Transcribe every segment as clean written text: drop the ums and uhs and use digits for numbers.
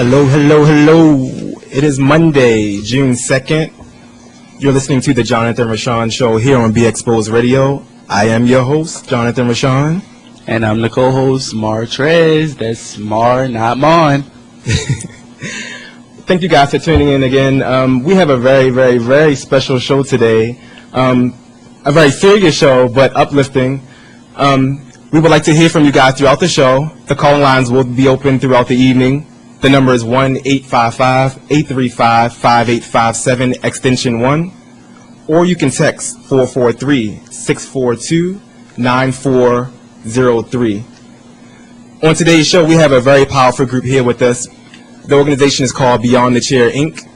Hello, hello, hello. It is Monday, June 2nd. You're listening to the Jonathan Rashawn Show here on Be Exposed Radio. I am your host, Jonathan Rashawn. And I'm the co-host, Martrez. That's Mar, not Mon. Thank you guys for tuning in again. We have a very, very, very special show today. A very serious show, but uplifting. We would like to hear from you guys throughout the show. The calling lines will be open throughout the evening. The number is 1-855-835-5857, extension 1. Or you can text 443-642-9403. On today's show, we have a very powerful group here with us. The organization is called Beyond the Chair, Inc.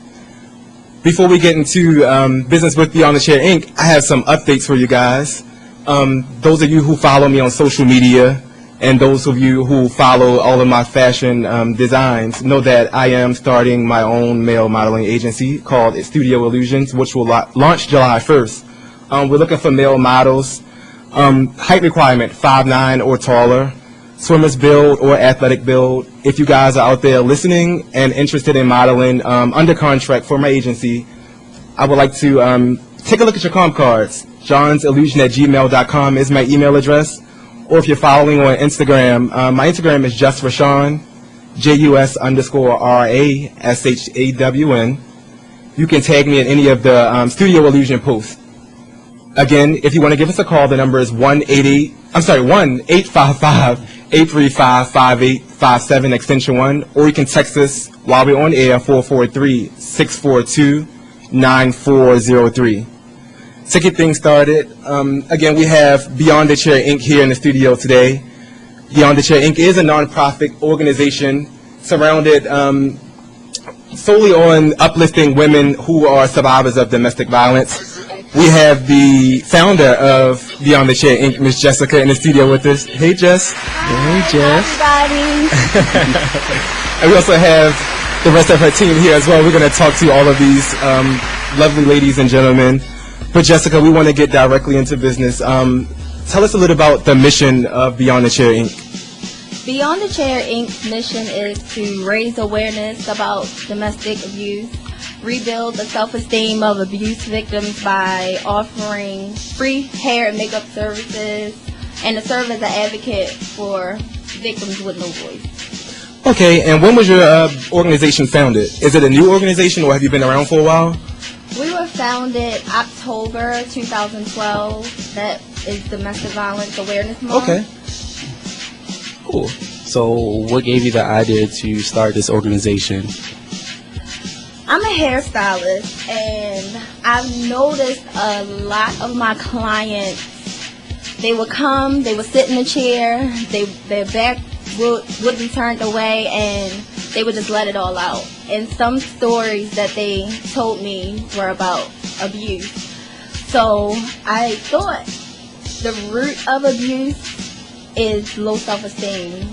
Before we get into business with Beyond the Chair, Inc., I have some updates for you guys. Those of you who follow me on social media and those of you who follow all of my fashion designs know that I am starting my own male modeling agency called Studio Illusions, which will launch July 1st. We're looking for male models. Height requirement, 5'9" or taller. Swimmer's build or athletic build. If you guys are out there listening and interested in modeling under contract for my agency, I would like to take a look at your comp cards. johnsillusion@gmail.com is my email address. Or if you're following on Instagram, my Instagram is just Rashawn, JUS_RASHAWN. You can tag me in any of the Studio Illusion posts. Again, if you want to give us a call, the number is 1-855-835-5857, extension 1. Or you can text us while we're on air, 443-642-9403. To get things started, again, we have Beyond the Chair, Inc. here in the studio today. Beyond the Chair, Inc. is a nonprofit organization surrounded solely on uplifting women who are survivors of domestic violence. We have the founder of Beyond the Chair, Inc., Miss Jessica, in the studio with us. Hey, Jess. Hey, Jess. Hi, everybody. And we also have the rest of her team here as well. We're going to talk to all of these lovely ladies and gentlemen. But Jessica, we want to get directly into business. Tell us a little about the mission of Beyond the Chair, Inc. Beyond the Chair, Inc.'s mission is to raise awareness about domestic abuse, rebuild the self-esteem of abuse victims by offering free hair and makeup services, and to serve as an advocate for victims with no voice. Okay, and when was your organization founded? Is it a new organization or have you been around for a while? We were founded October 2012. That is Domestic Violence Awareness Month. Okay. Cool. So what gave you the idea to start this organization? I'm a hairstylist, and I've noticed a lot of my clients, they would come, they would sit in a chair, their back would be turned away, and they would just let it all out. And some stories that they told me were about abuse. So I thought the root of abuse is low self-esteem.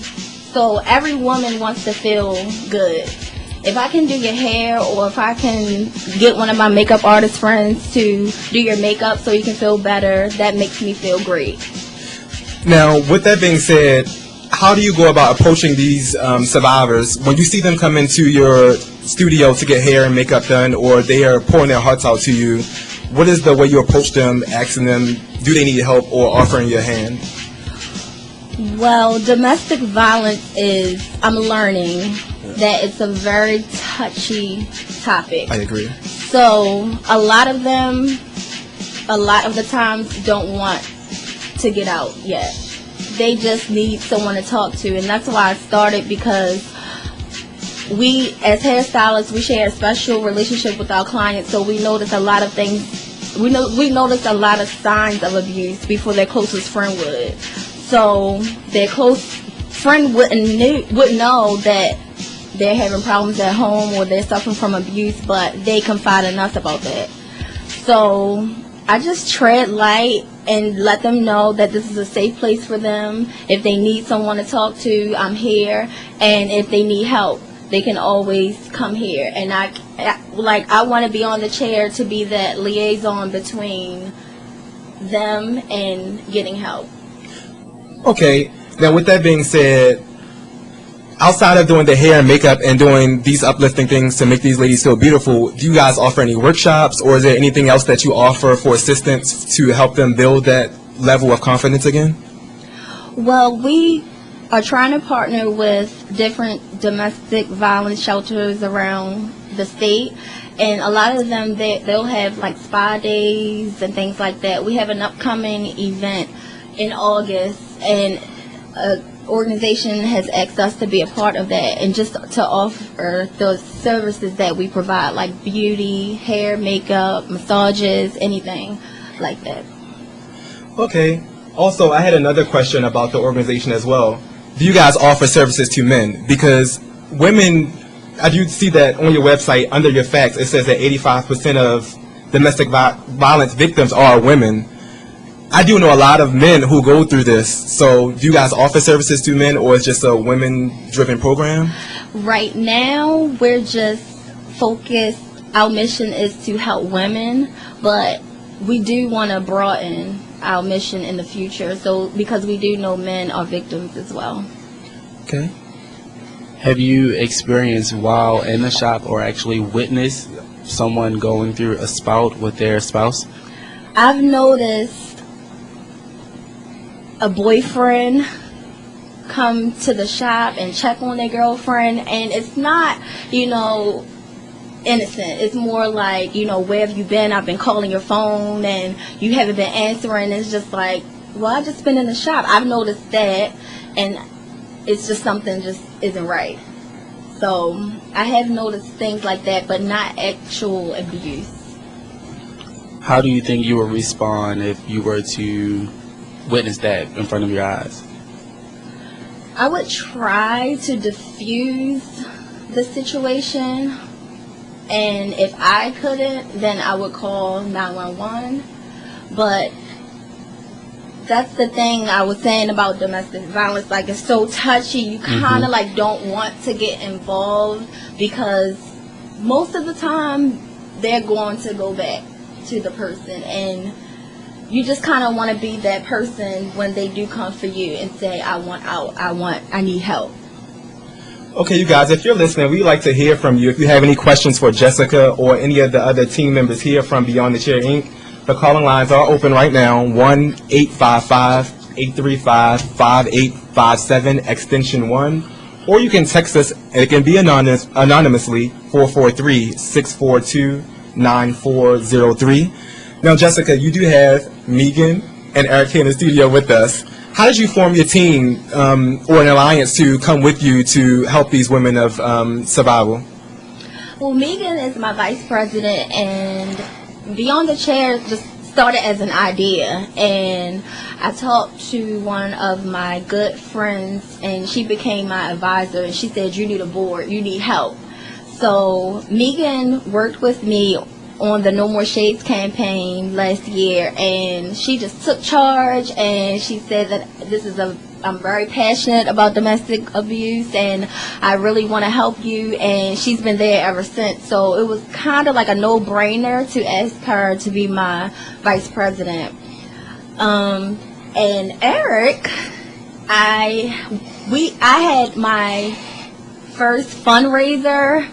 So every woman wants to feel good. If I can do your hair, or if I can get one of my makeup artist friends to do your makeup so you can feel better, that makes me feel great. Now, with that being said, how do you go about approaching these survivors when you see them come into your studio to get hair and makeup done, or they are pouring their hearts out to you? What is the way you approach them, asking them, do they need help, or offering your hand? Well, domestic violence I'm learning that it's a very touchy topic. I agree. So a lot of the times don't want to get out yet. They just need someone to talk to, and that's why I started, because we as hairstylists, we share a special relationship with our clients, so we notice a lot of things. We notice a lot of signs of abuse before their closest friend would. So their close friend wouldn't know that they're having problems at home or they're suffering from abuse, but they confide in us about that. So I just tread light and let them know that this is a safe place for them. If they need someone to talk to, I'm here. And if they need help, they can always come here. And I want to be on the chair to be that liaison between them and getting help. Okay. Now, with that being said, outside of doing the hair and makeup and doing these uplifting things to make these ladies feel beautiful, do you guys offer any workshops, or is there anything else that you offer for assistance to help them build that level of confidence again? Well, we are trying to partner with different domestic violence shelters around the state, and a lot of them they'll have like spa days and things like that. We have an upcoming event in August, and an organization has asked us to be a part of that and just to offer the services that we provide, like beauty, hair, makeup, massages, anything like that. Okay. Also, I had another question about the organization as well. Do you guys offer services to men? Because women, I do see that on your website, under your facts, it says that 85% of domestic violence victims are women. I do know a lot of men who go through this. So do you guys offer services to men, or is it just a women-driven program? Right now, we're just focused. Our mission is to help women, but we do want to broaden our mission in the future. So because we do know men are victims as well. Okay. Have you experienced while in the shop or actually witnessed someone going through a spout with their spouse? I've noticed a boyfriend come to the shop and check on their girlfriend, and it's not, innocent. It's more like, where have you been? I've been calling your phone and you haven't been answering. It's just like, well, I've just been in the shop. I've noticed that, and it's just something just isn't right. So I have noticed things like that, but not actual abuse. How do you think you would respond if you were to witness that in front of your eyes? I would try to diffuse the situation, and if I couldn't, then I would call 911. But that's the thing I was saying about domestic violence. Like, it's so touchy. You kind of like don't want to get involved, because most of the time they're going to go back to the person, and you just kind of want to be that person when they do come for you and say, I want out, I need help. Okay, you guys, if you're listening, we'd like to hear from you. If you have any questions for Jessica or any of the other team members here from Beyond the Chair, Inc., the calling lines are open right now, 1-855-835-5857, extension 1. Or you can text us, and it can be anonymously, 443-642-9403. Now, Jessica, you do have Megan and Eric here in the studio with us. How did you form your team or an alliance to come with you to help these women of survival? Well, Megan is my vice president, and Beyond the Chair just started as an idea. And I talked to one of my good friends, and she became my advisor, and she said, you need a board, you need help. So Megan worked with me on the No More Shades campaign last year, and she just took charge, and she said that I'm very passionate about domestic abuse, and I really want to help you, and she's been there ever since. So it was kind of like a no-brainer to ask her to be my vice president. And Eric, I had my first fundraiser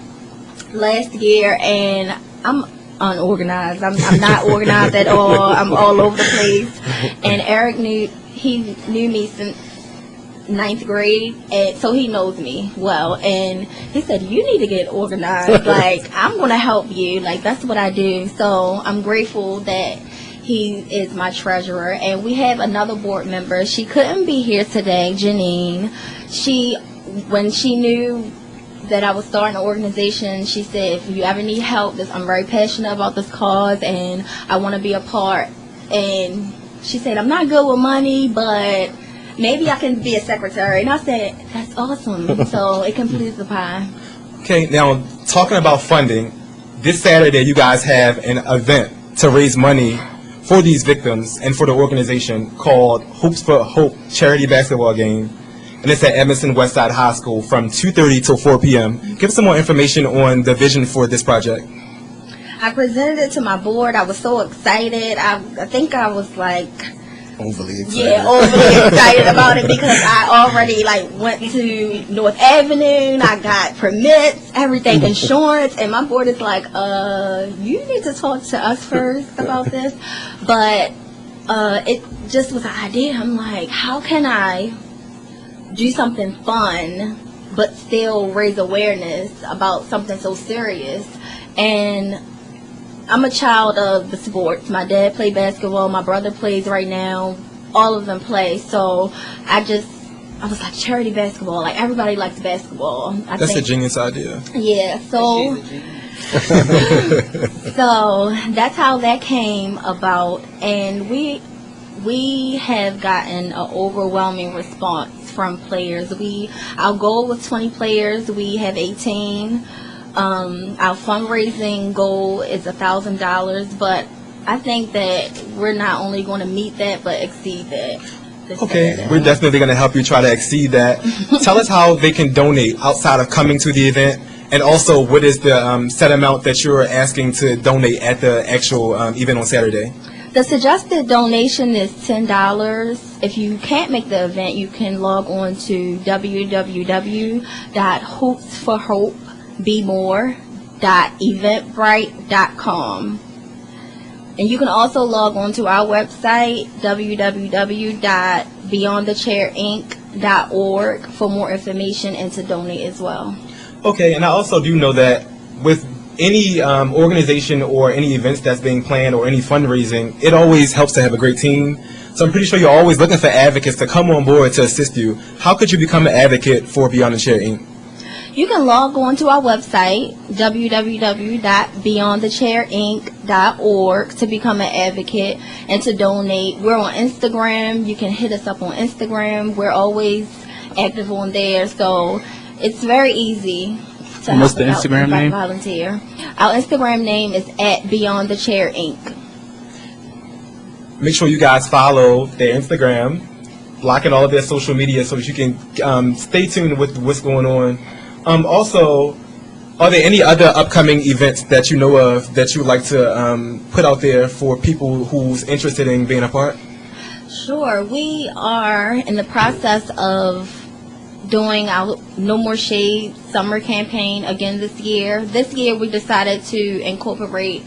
last year, and I'm unorganized. I'm not organized at all. I'm all over the place. And Eric knew me since 9th grade, and so he knows me well. And he said, you need to get organized. Like, I'm going to help you. Like, that's what I do. So I'm grateful that he is my treasurer. And we have another board member. She couldn't be here today, Janine. When she knew that I was starting an organization, she said, if you ever need help, I'm very passionate about this cause, and I want to be a part. And she said, I'm not good with money, but maybe I can be a secretary. And I said, that's awesome. So it completes the pie. Okay, now talking about funding, this Saturday you guys have an event to raise money for these victims and for the organization called Hoops for Hope charity basketball game. And it's at Edmondson Westside High School from 2:30 till 4 p.m. Give us some more information on the vision for this project. I presented it to my board. I was so excited. I think I was like Overly excited. Yeah, overly excited about it because I already went to North Avenue and I got permits, everything, insurance, and my board is like, you need to talk to us first about this. But it just was an idea. I'm like, how can I do something fun but still raise awareness about something so serious? And I'm a child of the sports. My dad played basketball. My brother plays right now. All of them play. So I was like, charity basketball. Like, everybody likes basketball. That's a genius idea. Yeah. So so that's how that came about. And we have gotten an overwhelming response from players. Our goal was 20 players. We have 18. Our fundraising goal is $1,000, but I think that we're not only going to meet that, but exceed that. Okay, we're definitely going to help you try to exceed that. Tell us how they can donate outside of coming to the event, and also what is the set amount that you're asking to donate at the actual event on Saturday? The suggested donation is $10. If you can't make the event, you can log on to www.hoopsforhopebemore.eventbrite.com. And you can also log on to our website, www.beyondthechairinc.org, for more information and to donate as well. Okay, and I also do know that with any organization or any events that's being planned or any fundraising, it always helps to have a great team. So I'm pretty sure you're always looking for advocates to come on board to assist you. How could you become an advocate for Beyond the Chair, Inc.? You can log on to our website, www.beyondthechairinc.org, to become an advocate and to donate. We're on Instagram. You can hit us up on Instagram. We're always active on there, so it's very easy to What's the help us out Instagram and name? volunteer. Our Instagram name is @BeyondTheChairInc. Make sure you guys follow their Instagram, blocking all of their social media so that you can stay tuned with what's going on. Also, are there any other upcoming events that you know of that you would like to put out there for people who's interested in being a part? Sure. We are in the process of doing our No More Shade summer campaign again this year. This year we decided to incorporate,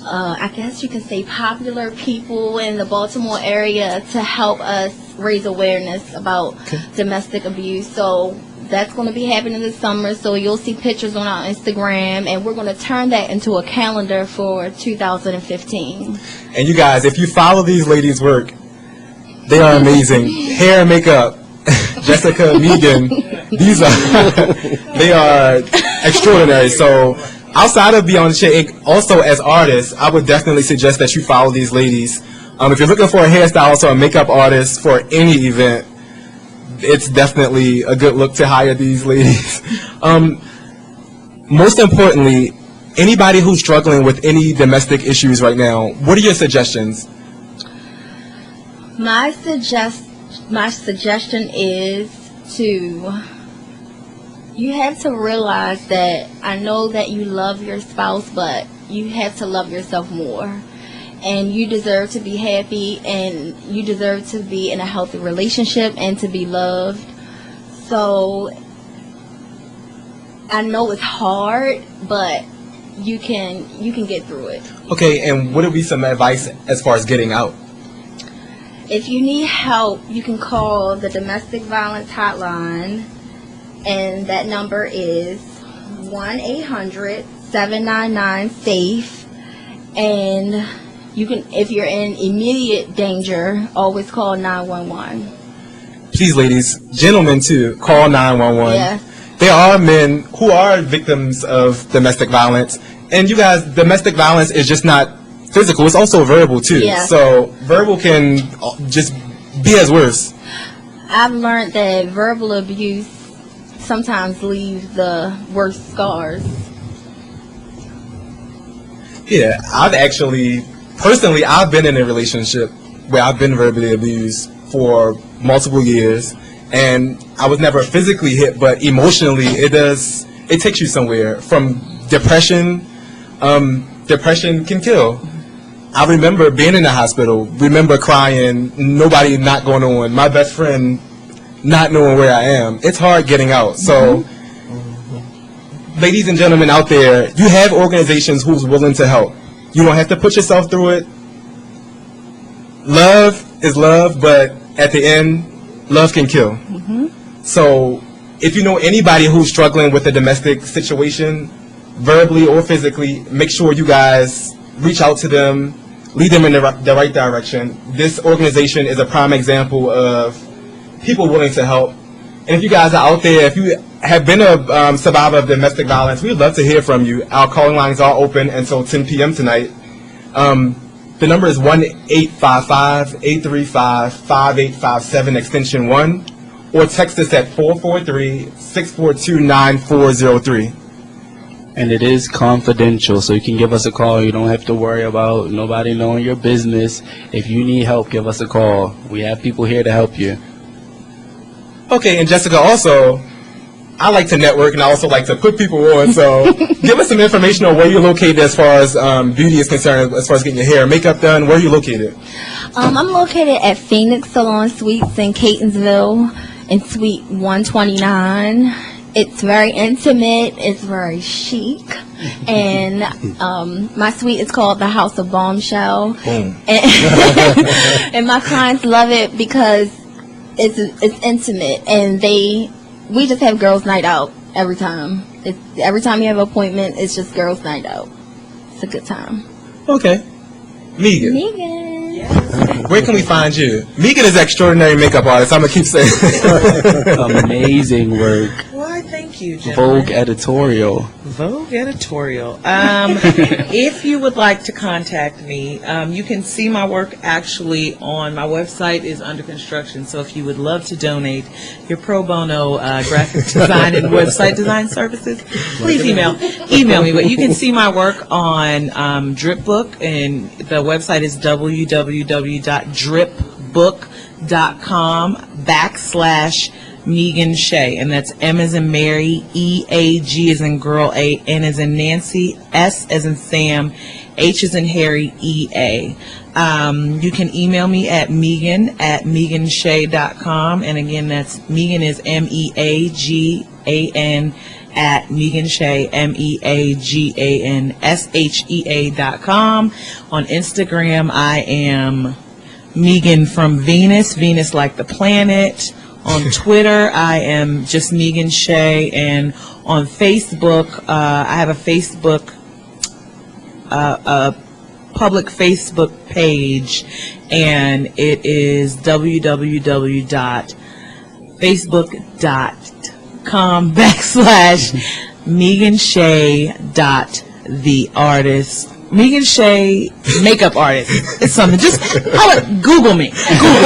I guess you could say, popular people in the Baltimore area to help us raise awareness about domestic abuse. So that's going to be happening this summer. So you'll see pictures on our Instagram, and we're going to turn that into a calendar for 2015. And you guys, if you follow these ladies' work, they are amazing. Hair and makeup, Jessica, Megan, they are extraordinary. So outside of Beyond the Chair Inc., also as artists, I would definitely suggest that you follow these ladies. If you're looking for a hairstylist or a makeup artist for any event, it's definitely a good look to hire these ladies. Most importantly, anybody who's struggling with any domestic issues right now, what are your suggestions? My suggestion is you have to realize that I know that you love your spouse, but you have to love yourself more. And you deserve to be happy, and you deserve to be in a healthy relationship and to be loved. So I know it's hard, but you can get through it. Okay, and what would be some advice as far as getting out? If you need help, you can call the domestic violence hotline, and that number is 1-800-799-SAFE. And you can, if you're in immediate danger, always call 911. Please, ladies, gentlemen too, call 911. Yeah. There are men who are victims of domestic violence, and you guys, domestic violence is just not physical, it's also verbal too. Yeah. So verbal can just be as worse. I've learned that verbal abuse sometimes leaves the worst scars. Yeah, I've been in a relationship where I've been verbally abused for multiple years, and I was never physically hit, but emotionally it takes you somewhere. From depression, depression can kill. I remember being in the hospital, remember crying, nobody not going on, my best friend not knowing where I am. It's hard getting out. So, ladies and gentlemen out there, you have organizations who's willing to help. You don't have to put yourself through it. Love is love, but at the end, love can kill. So, if you know anybody who's struggling with a domestic situation, verbally or physically, make sure you guys reach out to them, lead them in the right direction. This organization is a prime example of people willing to help. And if you guys are out there, if you have been a survivor of domestic violence, we'd love to hear from you. Our calling lines are open until 10 p.m. tonight. The number is 1-855-835-5857, extension 1, or text us at 443-642-9403. And it is confidential, so you can give us a call. You don't have to worry about nobody knowing your business. If you need help, give us a call. We have people here to help you. Okay, and Jessica, also, I like to network, and I also like to put people on, so give us some information on where you're located as far as beauty is concerned, as far as getting your hair and makeup done. Where are you located? I'm located at Phoenix Salon Suites in Catonsville in Suite 129. It's very intimate. It's very chic. And my suite is called the House of Bombshell. Boom. And my clients love it because it's intimate, and we just have girls' night out every time. Every time you have an appointment, it's just girls' night out. It's a good time. Okay. Megan. Megan. Where can we find you? Megan is an extraordinary makeup artist. I'm going to keep saying Amazing work. Why, thank you, gentlemen. Vogue editorial. Vogue editorial. If you would like to contact me, you can see my work actually on my website is under construction. So if you would love to donate your pro bono graphic design and website design services, please email me. But you can see my work on Dripbook, and the website is www.dripbook.com/Megan Shea, and that's M as in Mary, E-A-G as in girl, A-N as in Nancy, S as in Sam, H as in Harry, E-A. You can email me at Megan@meganshay.com, and again, that's Megan is M-E-A-G-A-N at Megan Shea, MEAGANSHEA.com. On Instagram, I am Megan from Venus, Venus like the planet. On Twitter, I am just Megan Shea, and on Facebook, I have a Facebook, a public Facebook page, and it is www.facebook.com/MeganShea.theartist. Megan Shea, makeup artist. It's something. Just Google me. Google.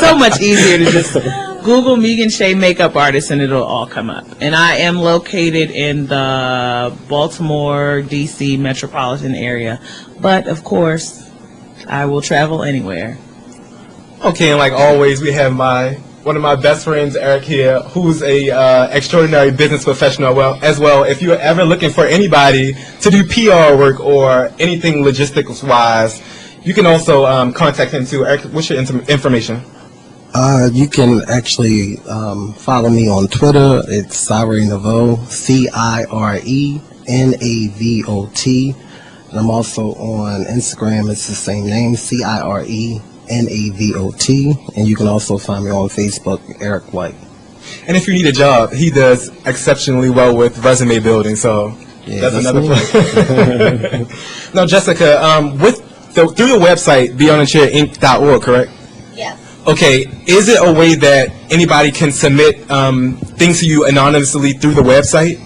So much easier to just Google Megan Shea, makeup artist, and it'll all come up. And I am located in the Baltimore, D.C. metropolitan area. But, of course, I will travel anywhere. Okay, and like always, we have one of my best friends, Eric, here, who's a extraordinary business professional as well. If you're ever looking for anybody to do PR work or anything logistics-wise, you can also contact him too. Eric, what's your information? You can actually follow me on Twitter. It's Cire Naveau, CireNavot. And I'm also on Instagram. It's the same name, CireNavot. And you can also find me on Facebook, Eric White. And if you need a job, he does exceptionally well with resume building, so Yeah, that's another me. point. Now, Jessica, through your website, beyondthechairinc.org, correct? Yes. Okay, is it a way that anybody can submit things to you anonymously through the website?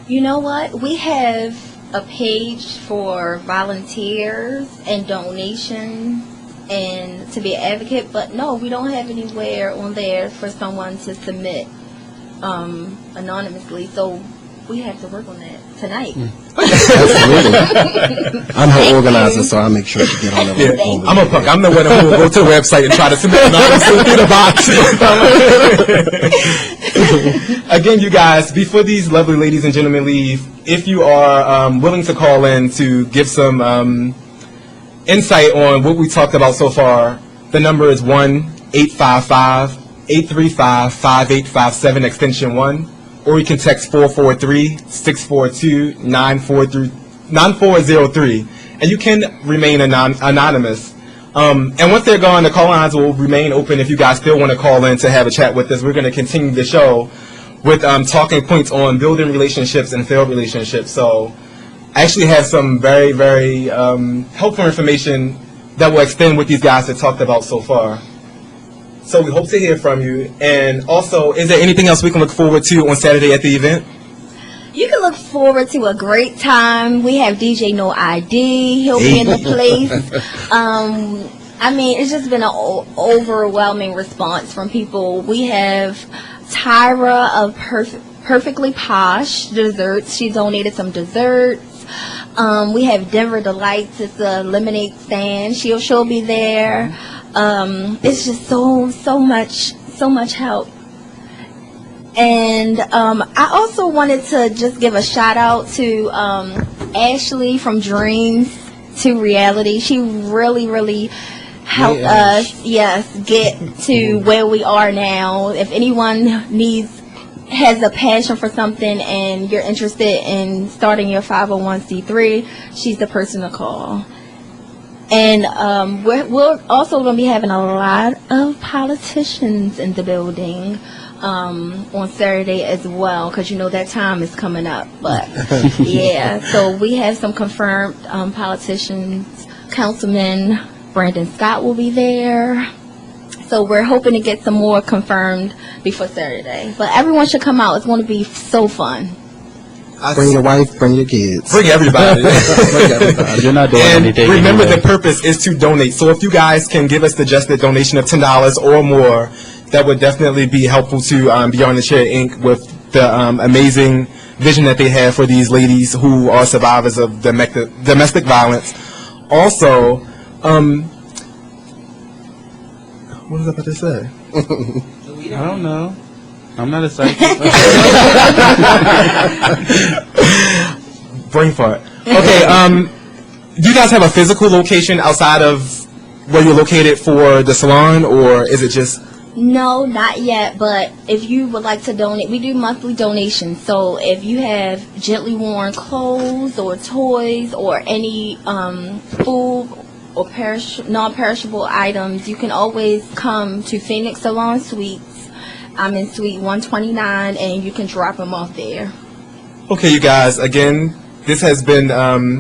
You know what? We have a page for volunteers and donations and to be an advocate, but no, we don't have anywhere on there for someone to submit anonymously. So we have to work on that tonight. Absolutely. I'm her organizer, so I'll make sure to get on Yeah, it. I'm a punk. I'm the one who will go to the website and try to submit anonymously through the box. Again, you guys, before these lovely ladies and gentlemen leave, if you are willing to call in to give some insight on what we talked about so far, the number is 1-855-835-5857, extension 1. Or you can text 443-642-9403, and you can remain anonymous. And once they're gone, the call lines will remain open if you guys still want to call in to have a chat with us. We're going to continue the show with talking points on building relationships and failed relationships. So I actually have some very, very helpful information that will extend what these guys have talked about so far. So we hope to hear from you. And also, is there anything else we can look forward to on Saturday at the event? You can look forward to a great time. We have DJ No ID. He'll be in the place. I mean, it's just been an overwhelming response from people. We have Tyra of Perfectly Posh Desserts. She donated some desserts. We have Denver Delights. It's a lemonade stand. She'll be there. It's just so much help. And I also wanted to just give a shout out to Ashley from Dreams to Reality. She really helped us, get to where we are now. If anyone has a passion for something and you're interested in starting your 501c3, she's the person to call. And we're also going to be having a lot of politicians in the building on Saturday as well, because you know that time is coming up. But yeah, so we have some confirmed politicians. Councilman Brandon Scott will be there. So we're hoping to get some more confirmed before Saturday. But everyone should come out. It's going to be so fun. Bring your wife, bring your kids. Bring everybody. You're not doing And anything. remember, anyway. the purpose is to donate. So if you guys can give us the suggested donation of $10 or more, that would definitely be helpful to Beyond the Chair Inc. with the amazing vision that they have for these ladies who are survivors of domestic violence. Also, what was I about to say? I don't know. I'm not a psychic. Brain fart. Okay, do you guys have a physical location outside of where you're located for the salon, or is it just... No, not yet, but if you would like to donate, we do monthly donations. So if you have gently worn clothes or toys or any food or non-perishable items, you can always come to Phoenix Salon Suites. I'm in Suite 129, and you can drop them off there. Okay, you guys, again, this has been a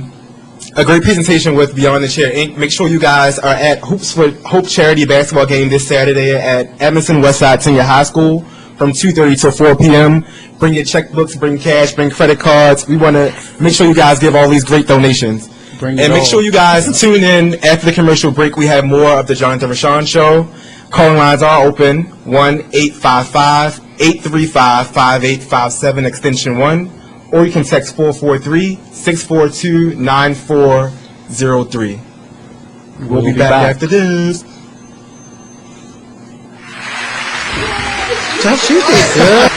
great presentation with Beyond the Chair Inc. Make sure you guys are at Hoops for Hope charity basketball game this Saturday at Edmondson Westside Senior High School from 2:30 to 4 p.m. Bring your checkbooks, bring cash, bring credit cards. We want to make sure you guys give all these great donations. Bring And it make all. sure you guys tune in after the commercial break. We have more of the Jonathan Rashawn Show. Calling lines are open, 1-855-835-5857, extension 1. Or you can text 443-642-9403. We'll be back after this. Josh, you did good.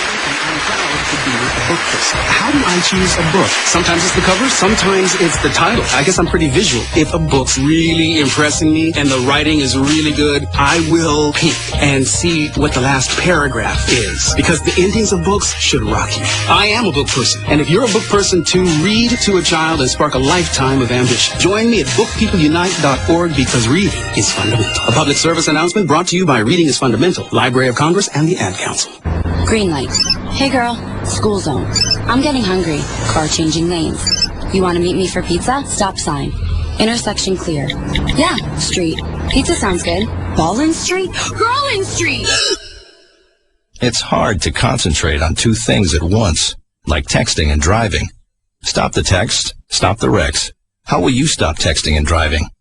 How do I choose a book? Sometimes it's the cover, sometimes it's the title. I guess I'm pretty visual. If a book's really impressing me and the writing is really good, I will peek and see what the last paragraph is, because the endings of books should rock you. I am a book person, and if you're a book person too, read to a child and spark a lifetime of ambition. Join me at bookpeopleunite.org, because reading is fundamental. A public service announcement brought to you by Reading is Fundamental, Library of Congress, and the Ad Council. Green light. Hey girl, school zone. I'm getting hungry. Car changing lanes. You want to meet me for pizza? Stop sign. Intersection clear. Yeah, street. Pizza sounds good. Ballin Street? Rollin Street! It's hard to concentrate on two things at once, like texting and driving. Stop the text, stop the wrecks. How will you stop texting and driving?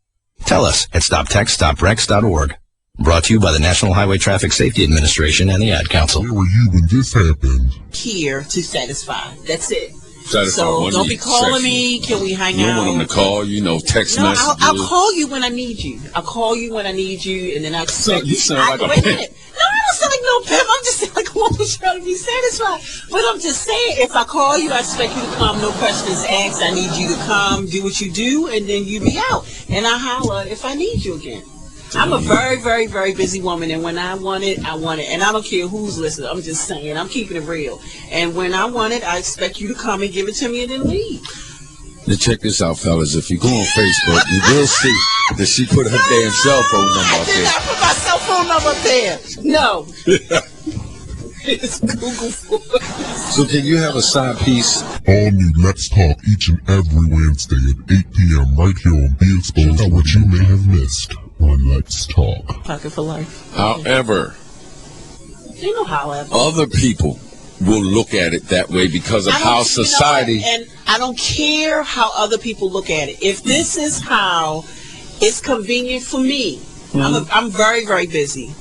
Tell us at stoptextstoprex.org. Brought to you by the National Highway Traffic Safety Administration and the Ad Council. Where were you when this happened? Here to satisfy. That's it. Satisfy So one don't be need, calling sexual. me. Can we hang You out? don't want them to call you, text No, messages. I'll call you when I need you. I'll call you when I need you, and then I expect you sound like a wait pimp. minute. No, I don't sound like no pimp. I'm just saying, like, I want you trying to be satisfied. But I'm just saying, if I call you, I expect you to come. No questions asked. I need you to come, do what you do, and then you be out. And I holler if I need you again. I'm a very, very, very busy woman, and when I want it, I want it. And I don't care who's listening. I'm just saying, I'm keeping it real. And when I want it, I expect you to come and give it to me and then leave. Now check this out, fellas. If you go on Facebook, you will see that she put her damn cell phone number I up did there. not put my cell phone number up there. No. It's Google Voice. So can you have a side piece? All new Let's Talk each and every Wednesday at 8 p.m. right here on Be Exposed about what you may have missed on Let's Talk. Pocket for life. However, Ain't no however. other people will look at it that way because of I don't- how you know society... what? And I don't care how other people look at it. If this is how it's convenient for me, I'm very, very busy.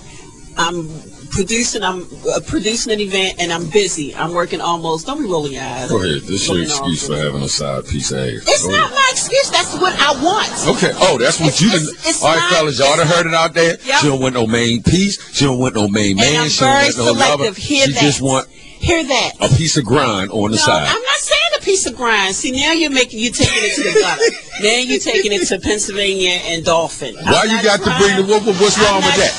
I'm producing an event, and I'm busy. I'm working almost. Don't be rolling your eyes. Go ahead. This is your Looking all excuse for good. having a side piece of ass. It's Go not ahead. my excuse. That's what I want. Okay. Oh, that's what you done. It's All right, not- fellas, y'all done heard it out there. Yep. She don't want no main piece. She don't want no main man. I'm She don't very want no lover. selective. Hear She that. just want Hear that. a piece of grind on the No, side. I'm not saying a piece of grind. See, now you're taking it to the gutter. Now you're taking it to Pennsylvania and Dolphin. Why you got to bring the what's wrong with that?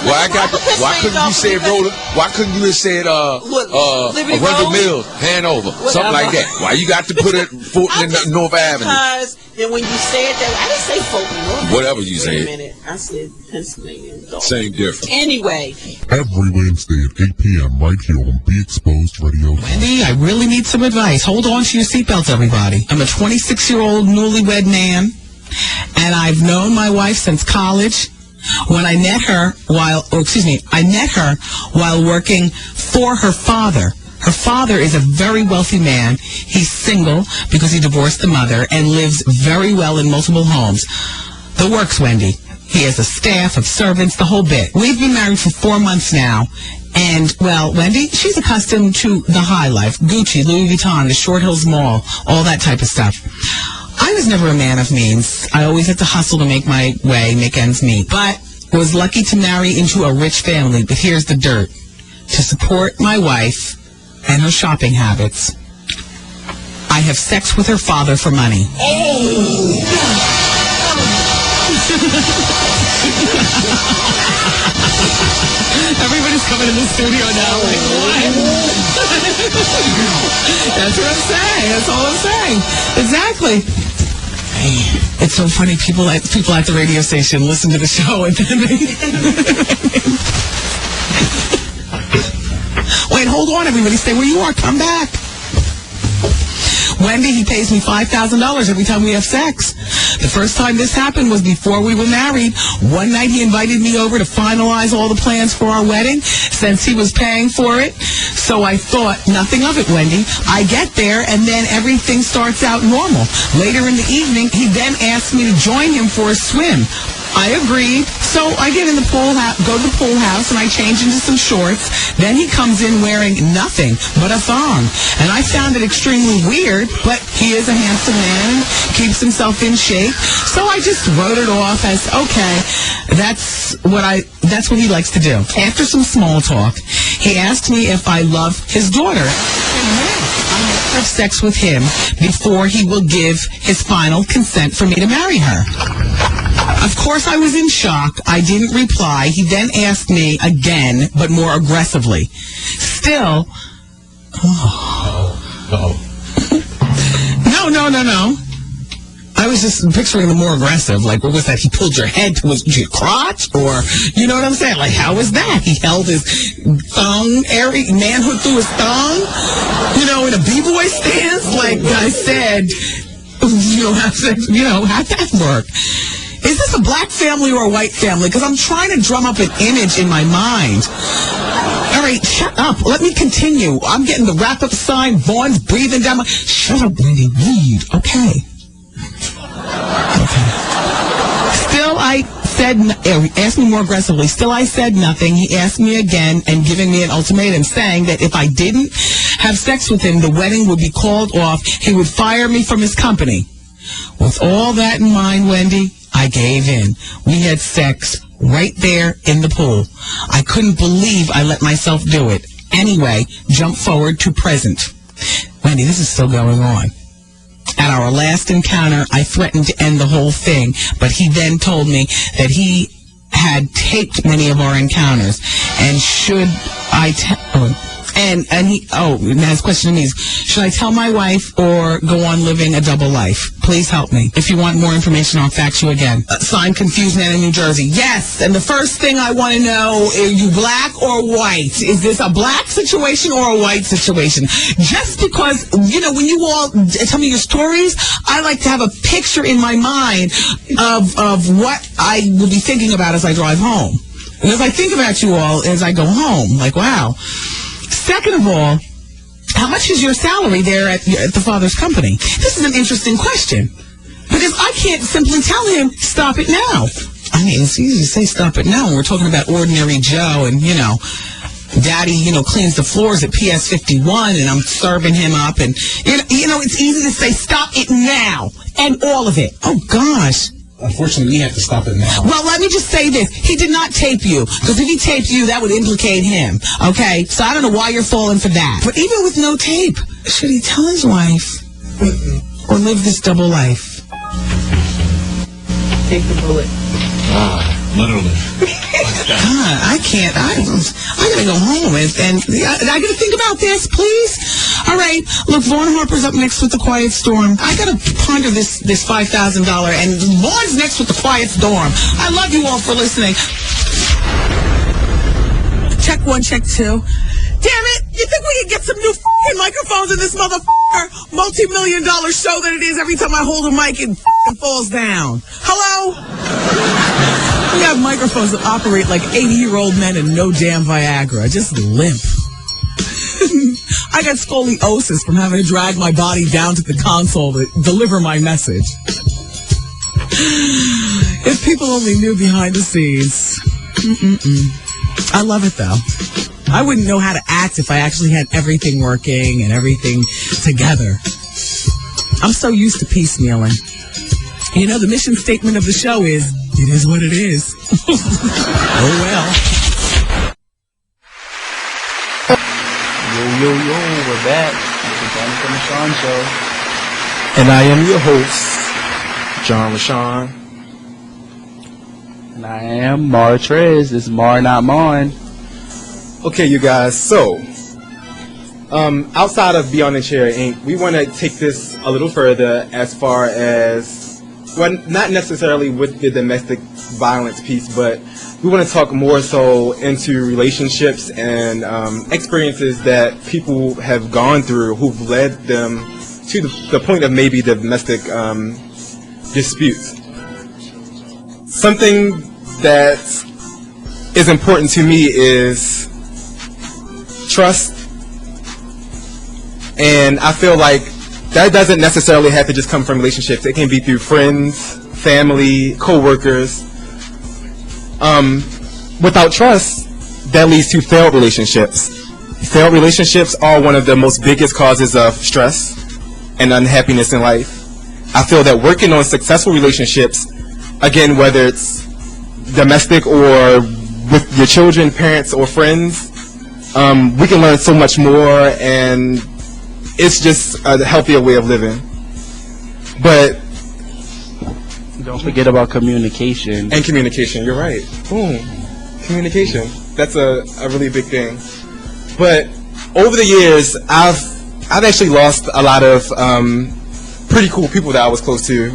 Why I got to, why couldn't you say Roller? Why couldn't you have said Liberty Wendell Road? Mills, Hanover, something like that? Why you got to put it Fulton in North Avenue? Because then when you said that, I didn't say Fulton. North. Whatever you Wait said. a minute. I said Pennsylvania and Dolphin. Same difference. Anyway, Every Wednesday at 8 p.m. right here on Be Exposed Radio. Wendy, I really need some advice. Hold on to your seatbelts, everybody. I'm a 26-year-old newlywed man, and I've known my wife since college. When I met her I met her while working for her father. Her father is a very wealthy man. He's single because he divorced the mother and lives very well in multiple homes. The works, Wendy. He has a staff of servants, the whole bit. We've been married for 4 months now. And, well, Wendy, she's accustomed to the high life. Gucci, Louis Vuitton, the Short Hills Mall, all that type of stuff. I was never a man of means. I always had to hustle to make my way, make ends meet. But was lucky to marry into a rich family. But here's the dirt. To support my wife and her shopping habits, I have sex with her father for money. Everybody's coming in the studio now like, what? That's what I'm saying. That's all I'm saying. Exactly. It's so funny. People at the radio station listen to the show and then they... Wait, hold on, everybody. Stay where you are. Come back. Wendy, he pays me $5,000 every time we have sex. The first time this happened was before we were married. One night he invited me over to finalize all the plans for our wedding since he was paying for it. So I thought nothing of it, Wendy. I get there and then everything starts out normal. Later in the evening, he then asked me to join him for a swim. I agreed. So I get in the pool, go to the pool house, and I change into some shorts. Then he comes in wearing nothing but a thong. And I found it extremely weird, but he is a handsome man, keeps himself in shape. So I just wrote it off as, okay, that's what he likes to do. After some small talk, he asked me if I love his daughter. I have sex with him before he will give his final consent for me to marry her. Of course, I was in shock. I didn't reply. He then asked me again, but more aggressively. Still, No. I was just picturing the more aggressive. Like, what was that? He pulled your head to your crotch? Or, you know what I'm saying? Like, how was that? He held his thong, manhood through his thong? You know, in a b-boy stance? Like I said, you don't have sex, how'd that work? Is this a black family or a white family? Because I'm trying to drum up an image in my mind. All right, shut up. Let me continue. I'm getting the wrap-up sign. Vaughn's breathing down my... Shut up, Wendy. Read. Okay. Still, I asked me more aggressively. Still, I said nothing. He asked me again and giving me an ultimatum, saying that if I didn't have sex with him, the wedding would be called off. He would fire me from his company. With all that in mind, Wendy, I gave in. We had sex right there in the pool. I couldn't believe I let myself do it. Anyway, jump forward to present. Wendy, this is still going on. At our last encounter, I threatened to end the whole thing, but he then told me that he had taped many of our encounters, and should I tell... And his question to me is, should I tell my wife or go on living a double life? Please help me. If you want more information, I'll fax you again. Signed, Confused Man in New Jersey. Yes, and the first thing I want to know, are you black or white? Is this a black situation or a white situation? Just because, when you all tell me your stories, I like to have a picture in my mind of what I will be thinking about as I drive home. And as I think about you all as I go home, like, wow. Second of all, how much is your salary there at the father's company? This is an interesting question, because I can't simply tell him, stop it now. I mean, it's easy to say stop it now when we're talking about ordinary Joe and, Daddy, cleans the floors at PS 51 and I'm serving him up and, it's easy to say stop it now and all of it. Oh, gosh. Unfortunately, we have to stop it now. Well, let me just say this. He did not tape you, because if he taped you, that would implicate him, okay? So I don't know why you're falling for that. But even with no tape, should he tell his wife or live this double life? Take the bullet. Literally. God, I can't. I gotta go home and I gotta think about this, please. All right, look, Vaughn Harper's up next with The Quiet Storm. I gotta ponder this $5,000, and Vaughn's next with The Quiet Storm. I love you all for listening. Check 1, check 2. Damn it! You think we can get some new f***ing microphones in this motherfucker multi-million-dollar show that it is every time I hold a mic and f***ing falls down? Hello? We have microphones that operate like 80-year-old men and no damn Viagra. Just limp. I got scoliosis from having to drag my body down to the console to deliver my message. If people only knew behind the scenes. I love it, though. I wouldn't know how to act if I actually had everything working and everything together. I'm so used to piecemealing. The mission statement of the show is, it is what it is. Oh, well. Yo, we're back. It's the Jonathan Rashawn Show. And I am your host, John Rashawn. And I am Mar Trez. This is Mar, not Mon. Okay, you guys, so, outside of Beyond the Chair Inc., we want to take this a little further as far as, well, not necessarily with the domestic violence piece, but we want to talk more so into relationships and experiences that people have gone through who've led them to the point of maybe domestic disputes. Something that is important to me is trust, and I feel like that doesn't necessarily have to just come from relationships. It can be through friends, family, co-workers. Without trust, that leads to failed relationships. Failed relationships are one of the most biggest causes of stress and unhappiness in life. I feel that working on successful relationships, again, whether it's domestic or with your children, parents, or friends, we can learn so much more, and it's just a healthier way of living. But don't forget about communication. And communication, you're right. Boom. Communication. That's a really big thing. But over the years, I've actually lost a lot of pretty cool people that I was close to,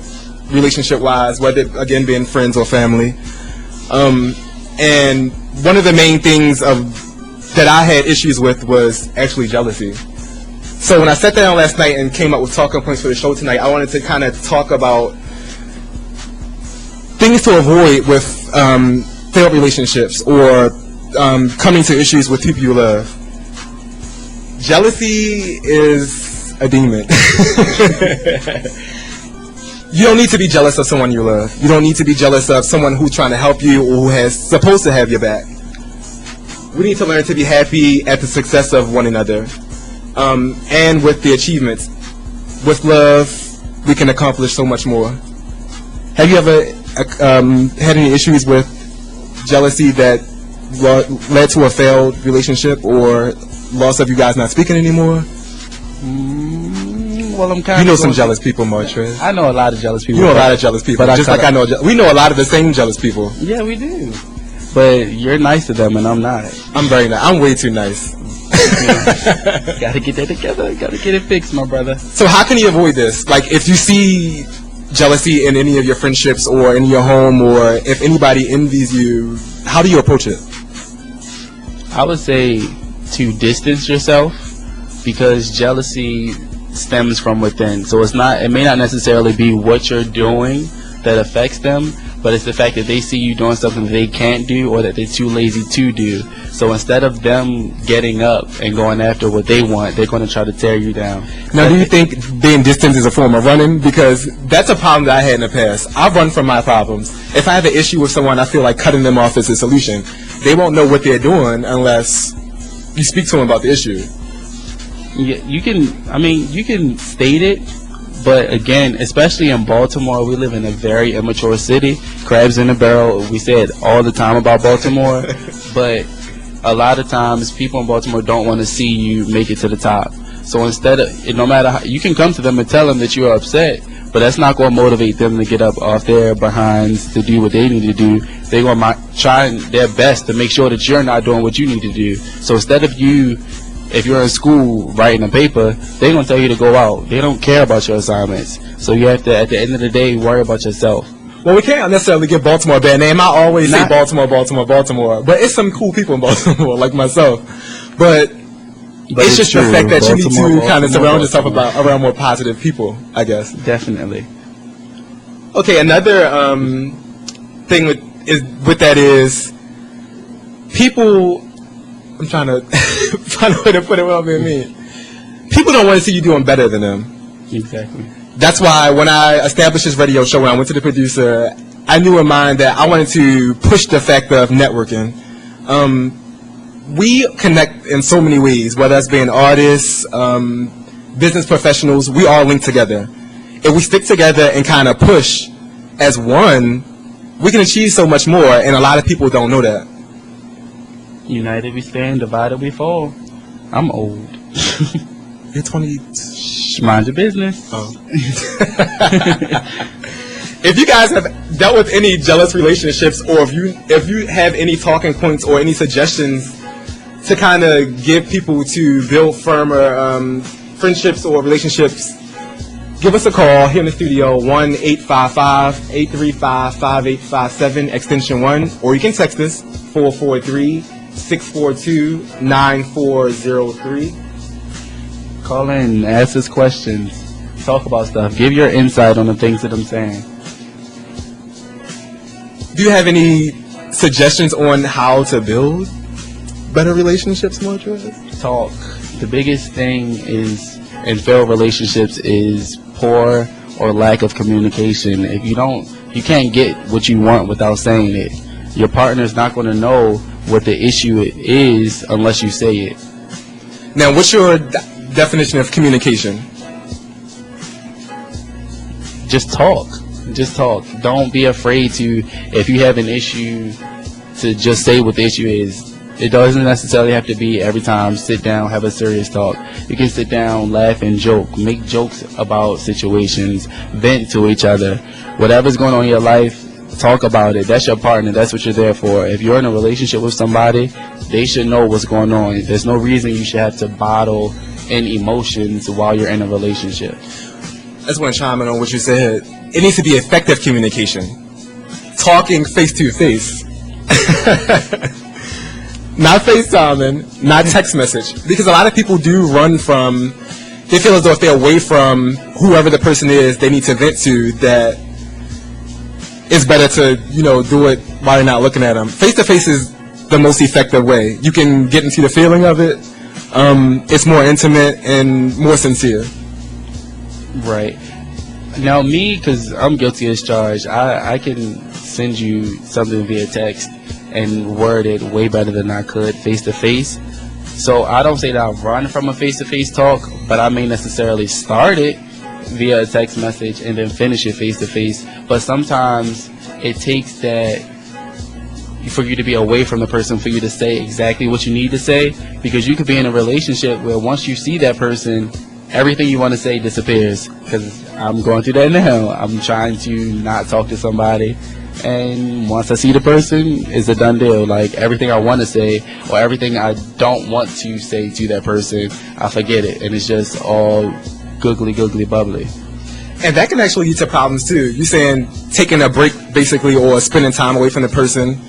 relationship-wise, whether, again, being friends or family. And one of the main things that I had issues with was actually jealousy. So when I sat down last night and came up with talking points for the show tonight, I wanted to kind of talk about things to avoid with failed relationships or coming to issues with people you love. Jealousy is a demon. You don't need to be jealous of someone you love. You don't need to be jealous of someone who's trying to help you or who has supposed to have your back. We need to learn to be happy at the success of one another, and with the achievements. With love, we can accomplish so much more. Have you ever had any issues with jealousy that led to a failed relationship or loss of you guys not speaking anymore? Well, I'm kind You of. know some jealous people, Martrez. I know a lot of jealous people. You know a lot of jealous people, but just like I know. We know a lot of the same jealous people. Yeah, we do. But you're nice to them, and I'm not. I'm very nice. I'm way too nice. Gotta get that together. Gotta get it fixed, my brother. So how can you avoid this? Like, if you see jealousy in any of your friendships or in your home, or if anybody envies you, how do you approach it? I would say to distance yourself, because jealousy stems from within. So it may not necessarily be what you're doing that affects them, but it's the fact that they see you doing something that they can't do or that they're too lazy to do. So instead of them getting up and going after what they want, they're going to try to tear you down. Now, do you think being distant is a form of running? Because that's a problem that I had in the past. I run from my problems. If I have an issue with someone, I feel like cutting them off is a solution. They won't know what they're doing unless you speak to them about the issue. Yeah, you can state it, but again, especially in Baltimore, we live in a very immature city. Crabs in a barrel, we say it all the time about Baltimore, but a lot of times people in Baltimore don't want to see you make it to the top. So instead of, no matter how, you can come to them and tell them that you are upset, but that's not going to motivate them to get up off their behinds to do what they need to do. They're going to try their best to make sure that you're not doing what you need to do. So instead of if you're in school writing a paper, they're going to tell you to go out. They don't care about your assignments. So you have to, at the end of the day, worry about yourself. Well, we can't necessarily give Baltimore a bad name. I always say Baltimore, Baltimore, Baltimore. But it's some cool people in Baltimore, like myself. But it's just true. The fact that you need to kind of surround yourself around more positive people, I guess. Definitely. Okay, another thing with that is people. I'm trying to find a way to put it without being mean. People don't want to see you doing better than them. Exactly. That's why when I established this radio show, when I went to the producer, I knew in mind that I wanted to push the fact of networking. We connect in so many ways, whether it's being artists, business professionals, we all link together. If we stick together and kind of push as one, we can achieve so much more, and a lot of people don't know that. United we stand, divided we fall. I'm old. You're 20. Mind your business. Oh. If you guys have dealt with any jealous relationships, or if you have any talking points or any suggestions to kind of give people to build firmer friendships or relationships, give us a call here in the studio, 1-855-835-5857, extension 1, or you can text us, 443-642-9403. Call in, ask us questions, talk about stuff, give your insight on the things that I'm saying. Do you have any suggestions on how to build better relationships, Martrez? Talk. The biggest thing in failed relationships is poor or lack of communication. If you can't get what you want without saying it. Your partner's not going to know what the issue is unless you say it. Now, what's your definition of communication? Just talk. Just talk. Don't be afraid to, if you have an issue, to just say what the issue is. It doesn't necessarily have to be every time sit down, have a serious talk. You can sit down, laugh, and joke. Make jokes about situations. Vent to each other. Whatever's going on in your life, talk about it. That's your partner. That's what you're there for. If you're in a relationship with somebody, they should know what's going on. There's no reason you should have to bottle in emotions while you're in a relationship. I just want to chime in on what you said. It needs to be effective communication. Talking face to face. Not FaceTiming, not text message. Because a lot of people do run from, they feel as though if they're away from whoever the person is they need to vent to, that it's better to, do it while you're not looking at them. Face to face is the most effective way. You can get into the feeling of it. It's more intimate and more sincere. Right. Now me, because I'm guilty as charged, I can send you something via text and word it way better than I could face to face. So I don't say that I run from a face to face talk, but I may necessarily start it via a text message and then finish it face to face. But sometimes it takes that for you to be away from the person for you to say exactly what you need to say, because you could be in a relationship where once you see that person, everything you want to say disappears. Because I'm going through that now. I'm trying to not talk to somebody, and once I see the person, it's a done deal. Like everything I want to say or everything I don't want to say to that person, I forget it, and it's just all googly bubbly. And that can actually lead to problems too. You're saying taking a break basically or spending time away from the person.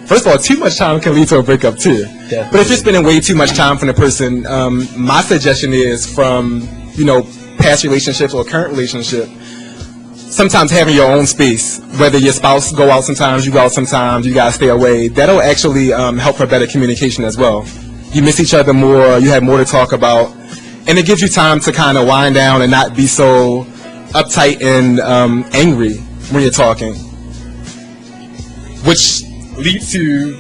First of all, too much time can lead to a breakup too. Definitely. But if you're spending way too much time from the person, my suggestion is from, past relationships or current relationship, sometimes having your own space, whether your spouse go out sometimes, you go out sometimes, you guys stay away, that'll actually help for better communication as well. You miss each other more, you have more to talk about, and it gives you time to kind of wind down and not be so uptight and angry when you're talking. Which leads to,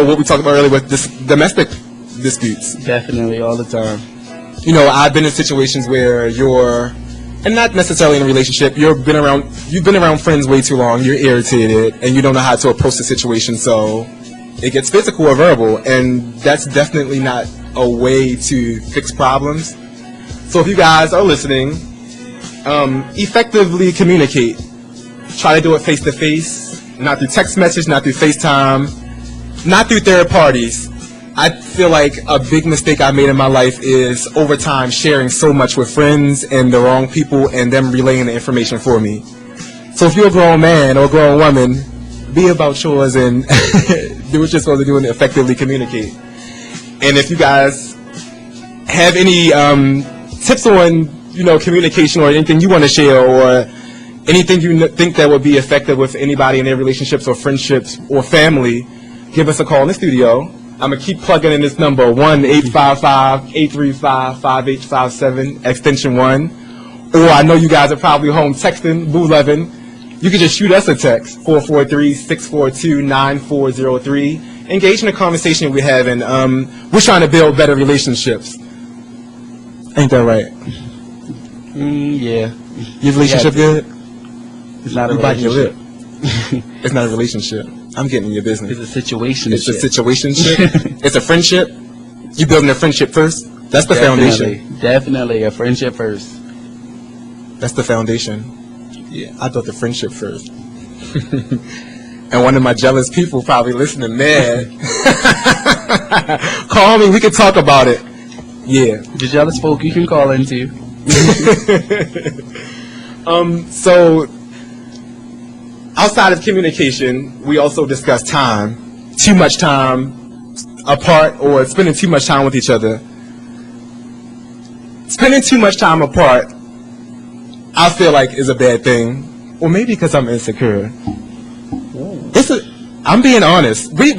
what we talked about earlier with domestic disputes. Definitely, all the time. I've been in situations where and not necessarily in a relationship, you've been around friends way too long, you're irritated, and you don't know how to approach the situation, so it gets physical or verbal, and that's definitely not a way to fix problems. So if you guys are listening, effectively communicate. Try to do it face to face, not through text message, not through FaceTime, not through third parties. I feel like a big mistake I made in my life is over time sharing so much with friends and the wrong people and them relaying the information for me. So if you're a grown man or a grown woman, be about yours and do what you're supposed to do and effectively communicate. And if you guys have any tips on, communication or anything you want to share or anything you think that would be effective with anybody in their relationships or friendships or family, give us a call in the studio. I'm going to keep plugging in this number, 1-855-835-5857, extension 1. Or I know you guys are probably home texting, Boo 11. You can just shoot us a text, 443-642-9403. Engage in the conversation we're having. We're trying to build better relationships. Ain't that right? Yeah. Your relationship good? It's not a You bite your lip. relationship. It's not a relationship. I'm getting in your business. It's a situation. It's a situationship. It's a friendship. You building a friendship first. That's the foundation. Definitely a friendship first. That's the foundation. Yeah, I thought the friendship first. And one of my jealous people probably listening mad. Call me. We can talk about it. Yeah. The jealous folk you can call into. So outside of communication, we also discuss time. Too much time apart or spending too much time with each other. Spending too much time apart, I feel like is a bad thing. Or maybe because I'm insecure. I'm being honest. We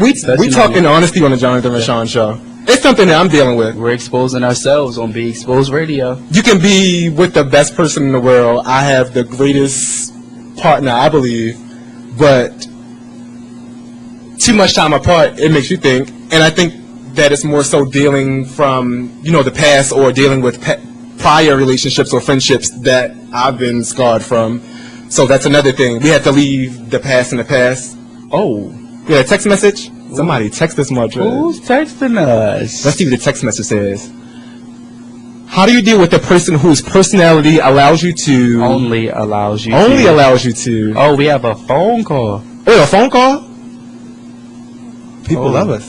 talking honesty on the Jonathan Rashawn show. It's something that I'm dealing with. We're exposing ourselves on Be Exposed Radio. You can be with the best person in the world. I have the greatest partner, I believe. But too much time apart, it makes you think. And I think that it's more so dealing from, the past or dealing with prior relationships or friendships that I've been scarred from. So that's another thing. We have to leave the past in the past. Oh, we got a text message? Somebody text us much. Who's texting us? Let's see what the text message says. How do you deal with the person whose personality allows you to... Only allows you to... Oh, we have a phone call. Oh, a phone call? People love us.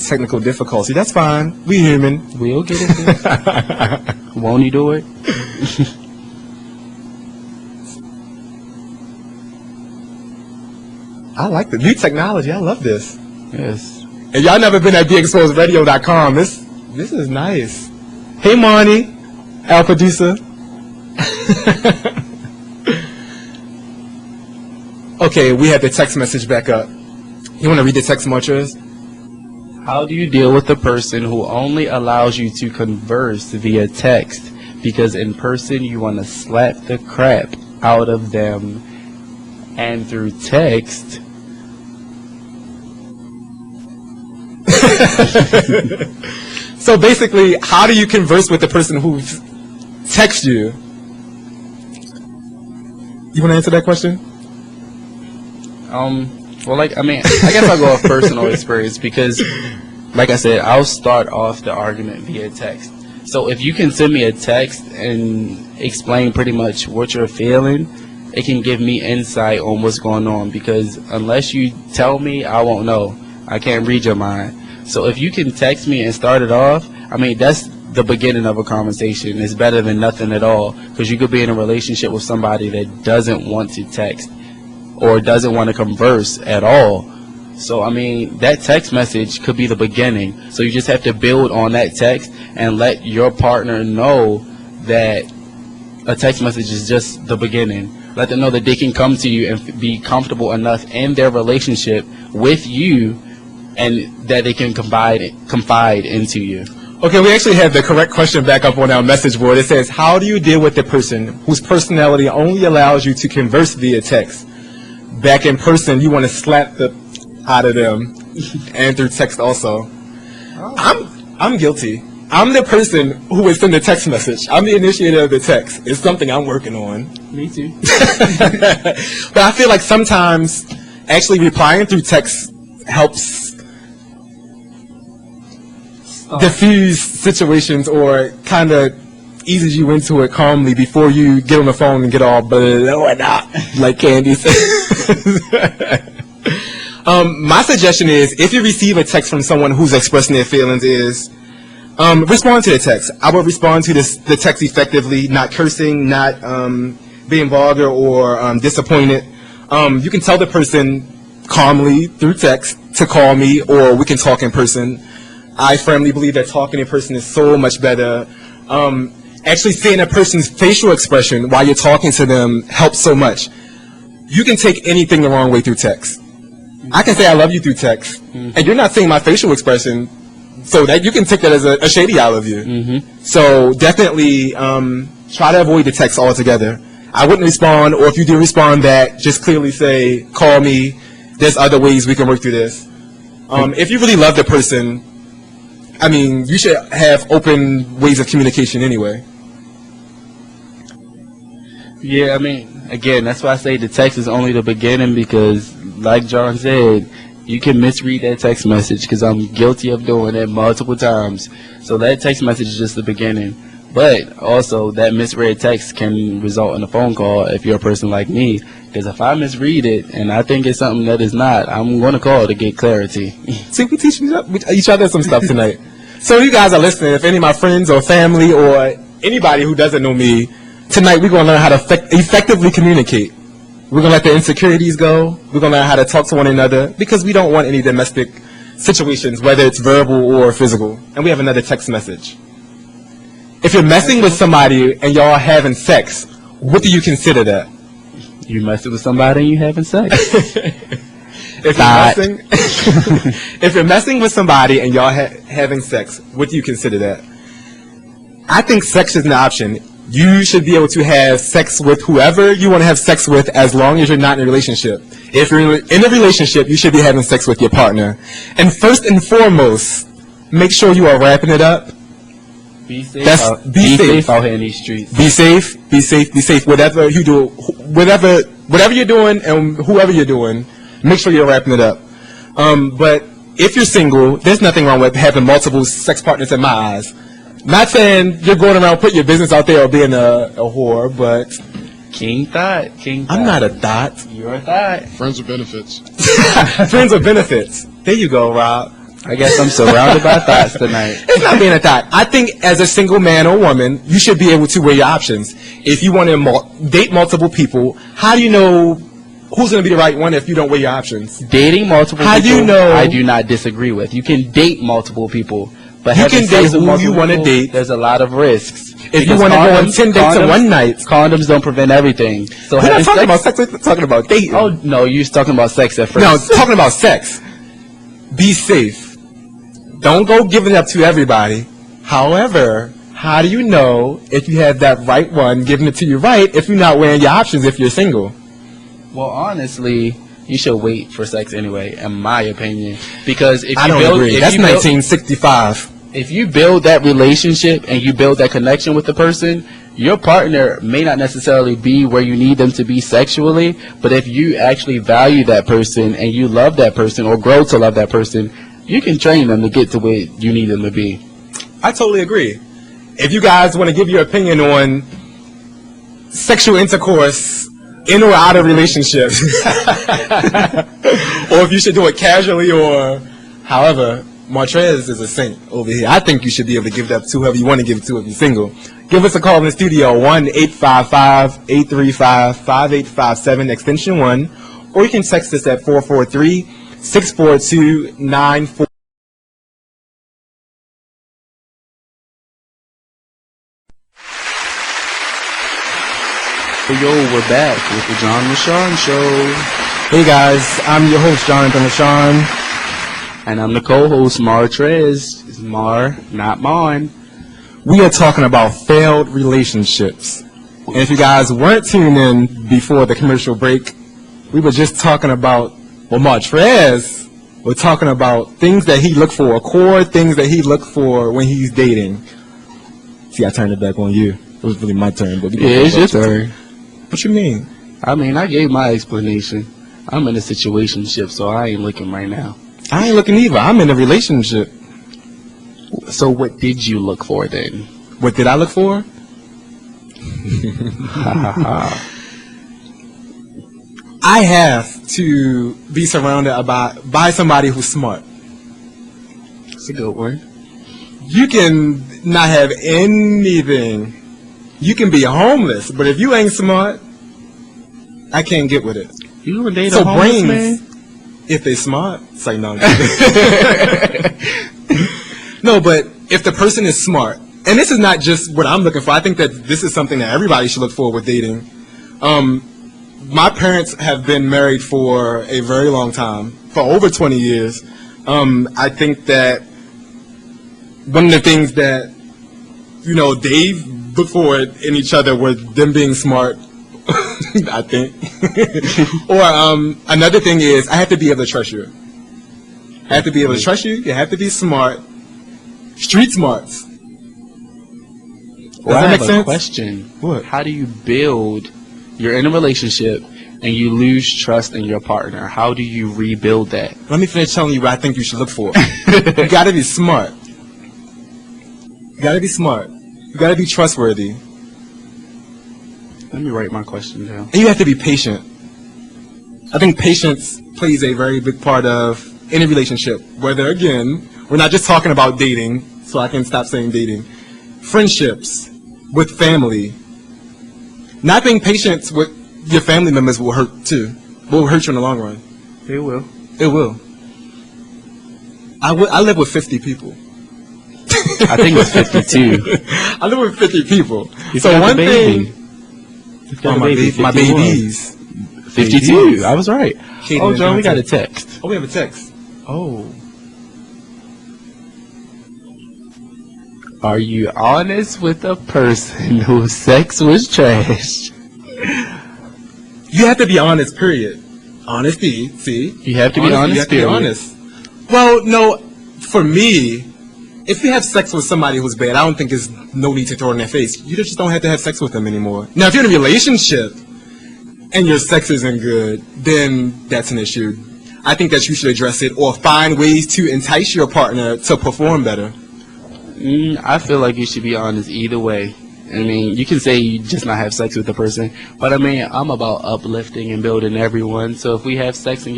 Technical difficulty. That's fine. We human. We'll get it. Won't you do it? I like the new technology. I love this. Yes. And y'all never been at BeExposedRadio.com. This is nice. Hey, Marnie, our producer. Okay, we have the text message back up. You want to read the text, Marcus? How do you deal with the person who only allows you to converse via text because in person you want to slap the crap out of them, and through text So basically, how do you converse with the person who texts you? You want to answer that question? Well, like, I mean, I guess I'll go off personal experience because, like I said, I'll start off the argument via text. So if you can send me a text and explain pretty much what you're feeling, it can give me insight on what's going on, because unless you tell me, I won't know. I can't read your mind. So if you can text me and start it off, I mean, that's the beginning of a conversation. It's better than nothing at all, because you could be in a relationship with somebody that doesn't want to text or doesn't want to converse at all. So, I mean, that text message could be the beginning. So you just have to build on that text and let your partner know that a text message is just the beginning. Let them know that they can come to you and be comfortable enough in their relationship with you, and that they can confide into you. Okay, we actually have the correct question back up on our message board. It says, how do you deal with the person whose personality only allows you to converse via text? Back in person, you want to slap the out of them, and through text also. I'm guilty. I'm the person who would send the text message. I'm the initiator of the text. It's something I'm working on. Me too. But I feel like sometimes actually replying through text helps diffuse situations, or kind of eases you into it calmly before you get on the phone and get all blown up, like Candy says. My suggestion is, if you receive a text from someone who's expressing their feelings, is respond to the text. I would respond to the text effectively, not cursing, not being vulgar or disappointed. You can tell the person calmly through text to call me, or we can talk in person. I firmly believe that talking in person is so much better. Actually seeing a person's facial expression while you're talking to them helps so much. You can take anything the wrong way through text. I can say I love you through text, and you're not seeing my facial expression, so that you can take that as a shady I love you. So definitely try to avoid the text altogether. I wouldn't respond, or if you do respond back, just clearly say, call me, there's other ways we can work through this. If you really love the person, I mean, you should have open ways of communication anyway. Yeah, I mean, again, that's why I say the text is only the beginning, because, like John said, you can misread that text message, because I'm guilty of doing it multiple times. So that text message is just the beginning. But also, that misread text can result in a phone call if you're a person like me, because if I misread it and I think it's something that is not, I'm going to call to get clarity. See, we teach each other some stuff tonight. So you guys are listening. If any of my friends or family or anybody who doesn't know me, tonight we're going to learn how to effectively communicate. We're going to let the insecurities go. We're going to learn how to talk to one another, because we don't want any domestic situations, whether it's verbal or physical. And we have another text message. If you're messing with somebody and y'all having sex, what do you consider that? You messing with somebody and you having sex. If you're messing with somebody and y'all having sex, what do you consider that? I think sex is an option. You should be able to have sex with whoever you want to have sex with, as long as you're not in a relationship. If you're in a relationship, you should be having sex with your partner. And first and foremost, make sure you are wrapping it up. Be safe. Be safe out here in these streets. Be safe. Be safe. Be safe. Whatever you do, whatever you're doing, and whoever you're doing, make sure you're wrapping it up. But if you're single, there's nothing wrong with having multiple sex partners in my eyes. Not saying you're going around putting your business out there or being a whore, but King Thought. I'm not a thought. You're a thought. Friends with benefits. Friends with benefits. There you go, Rob. I guess I'm surrounded by thoughts tonight. It's not being a thought. I think as a single man or woman, you should be able to weigh your options. If you want to date multiple people, how do you know who's going to be the right one if you don't weigh your options? Dating multiple how people, do you know? I do not disagree with. You can date multiple people, but you having can date sex with who multiple you want to people, date. There's a lot of risks. If you want to go on 10 dates in one night. Condoms don't prevent everything. So we're not talking about sex, we're talking about dating. Oh, no, you're talking about sex at first. No, talking about sex. Be safe. Don't go giving up to everybody. However, How do you know if you have that right one giving it to you right if you're not weighing your options if you're single? Well, honestly, you should wait for sex anyway, in my opinion. Because if I you don't build, agree. if That's you build- 1965. if you build that relationship and you build that connection with the person, your partner may not necessarily be where you need them to be sexually, but if you actually value that person and you love that person or grow to love that person, you can train them to get to where you need them to be. I totally agree. If you guys want to give your opinion on sexual intercourse in or out of relationships, or if you should do it casually or however, Martrez is a saint over here. I think you should be able to give that to whoever you want to give it to if you're single. Give us a call in the studio, 1-855-835-5857, extension 1, or you can text us at 443-642-94. Yo, we're back with the John Rashawn Show. Hey guys, I'm your host, Jonathan Rashawn. And I'm the co-host, Martrez. It's Mar, not Mon. We are talking about failed relationships. And if you guys weren't tuned in before the commercial break, we were just talking about, well, Martrez, we're talking about things that he looked for, core things that he looked for when he's dating. See, I turned it back on you. It was really my turn. But Yeah, it's your turn. What you mean? I mean, I gave my explanation. I'm in a situationship, so I ain't looking right now. I ain't looking either. I'm in a relationship. So what did you look for then? What did I look for? I have to be surrounded by somebody who's smart. That's a good word. You can not have anything. You can be homeless, but if you ain't smart, I can't get with it. You would date So a homeless brains, man? if they smart, it's like no. No, but if the person is smart, and this is not just what I'm looking for. I think that this is something that everybody should look for with dating. My parents have been married for a very long time, for over 20 years. I think that one of the things that, they've looked for in each other were them being smart, I think. Or another thing is, I have to be able to trust you. I have to be able to trust you. You have to be smart. Street smarts. Does Well, I that have make a sense? question. What? How do you build? You're in a relationship and you lose trust in your partner. How do you rebuild that? Let me finish telling you what I think you should look for. You gotta be smart. You gotta be smart. You gotta be trustworthy. Let me write my question down. And you have to be patient. I think patience plays a very big part of any relationship. Whether, again, we're not just talking about dating, so I can stop saying dating. Friendships, with family. Not being patient with your family members will hurt too. Will hurt you in the long run. It will. It will. I live with 50 people. I think it's 52. I live with 50 people. He's So got one the baby. thing. He's got Oh, a baby, my 51. babies. 52. I was right. Katie Oh, and John, we got Johnson. a text. Oh, we have a text. Oh. Are you honest with a person whose sex was trash? You have to be honest, period. Honesty, see? You have to be honest, You have to be period. honest. Well, no, for me, if you have sex with somebody who's bad, I don't think there's no need to throw it in their face. You just don't have to have sex with them anymore. Now, if you're in a relationship and your sex isn't good, then that's an issue. I think that you should address it or find ways to entice your partner to perform better. I feel like you should be honest either way. I mean, you can say you just not have sex with the person, but I mean, I'm about uplifting and building everyone. So if we have sex and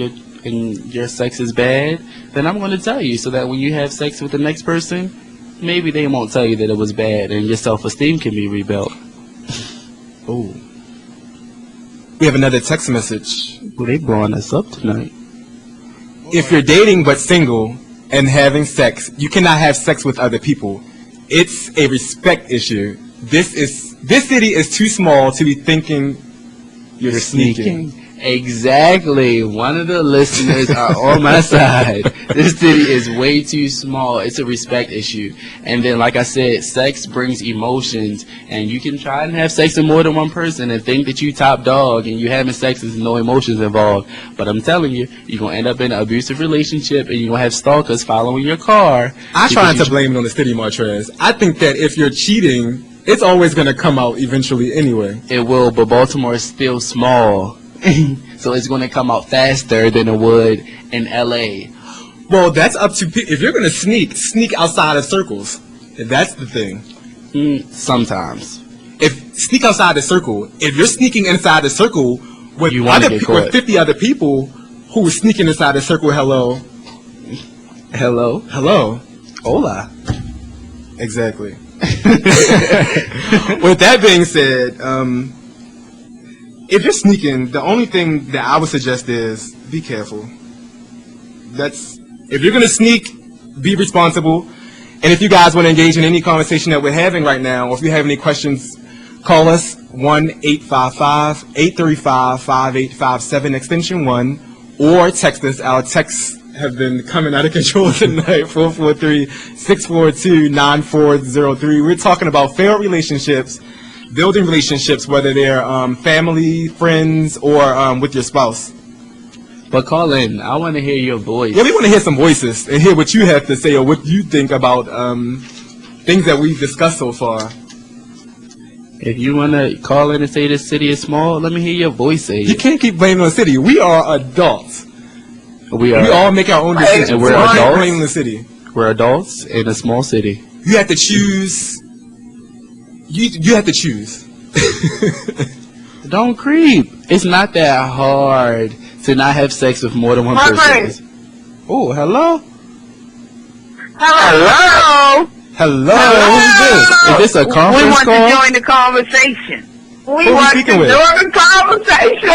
your sex is bad, then I'm going to tell you so that when you have sex with the next person, maybe they won't tell you that it was bad and your self-esteem can be rebuilt. Oh. We have another text message. Well, they blowing us up tonight. If you're dating but single and having sex, you cannot have sex with other people. It's a respect issue. This city is too small to be thinking you're sneaking. Exactly. One of the listeners are on my side. This city is way too small. It's a respect issue. And then, like I said, sex brings emotions. And you can try and have sex with more than one person and think that you top dog and you having sex, there's no emotions involved. But I'm telling you, you're going to end up in an abusive relationship and you're going to have stalkers following your car. I try not to blame it on the city, Martrez. I think that if you're cheating, it's always going to come out eventually anyway. It will, but Baltimore is still small. So it's going to come out faster than it would in LA. Well, that's up to if you're going to sneak outside of circles. That's the thing. Sometimes. If sneak outside the circle, if you're sneaking inside the circle with You wanna get caught. with 50 other people who are sneaking inside the circle, hello. Hola. Exactly. With that being said, if you're sneaking, the only thing that I would suggest is be careful. If you're gonna sneak, be responsible. And if you guys want to engage in any conversation that we're having right now, or if you have any questions, call us 1-855-835-5857 extension 1, or text us. Our texts have been coming out of control tonight. 443-642-9403. We're talking about failed relationships, building relationships, whether they're family, friends, or with your spouse. But call in. I want to hear your voice. Yeah, we want to hear some voices and hear what you have to say or what you think about things that we've discussed so far. If you want to call in and say this city is small, let me hear your voice say You it. can't keep blaming the city. We are adults. We We all make our own decisions. And we're So don't adults. blame the city. We're adults in a small city. You have to choose. You have to choose. Don't creep. It's not that hard to not have sex with more than one person. Oh, hello? Hello. Hello? Who's this? Is this a We conference want call? to join the conversation. We Who we want to speaking with? join the conversation.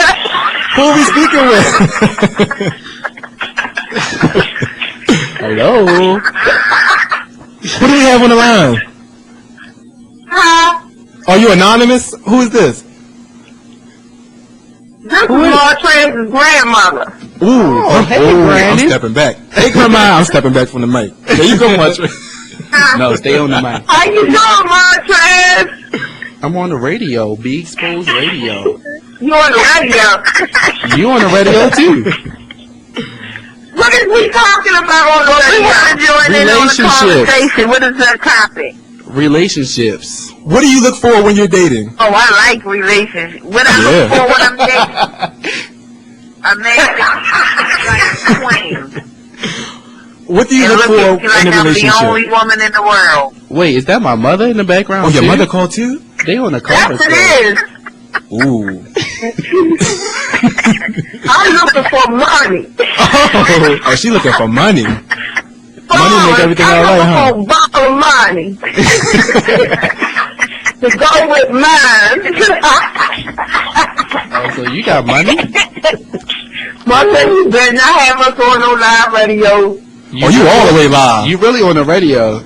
Who are we speaking with? Hello? Who do we have on the line? Are you anonymous? Who is this? This is Martran's grandmother. Ooh, hey, I'm Granny. stepping back. Hey, Grandma, I'm stepping back from the mic. There you go, Martrez. No, stay on the mic. How you doing, Martran? I'm on the radio. Be Exposed Radio. You on the radio? You on the radio too. What is we talking about on the radio? We want to join in on the Relationships. conversation. What is that topic? Relationships. What do you look for when you're dating? Oh, I like relationships. What I look for when I'm dating? A man like 20. What do you look for like in a I'm the relationship? only woman in the world. Wait, is that my mother in the background? Oh, your too? mother called too? They on a Yes, conference call. it is. Ooh. I'm looking for money. Oh, she looking for money. Money make everything all right, huh? I'm looking for a bottle of money. To go with mine. Oh, so you got money? Mother, you better not have us on no live radio. Oh, you all the way live. You really on the radio.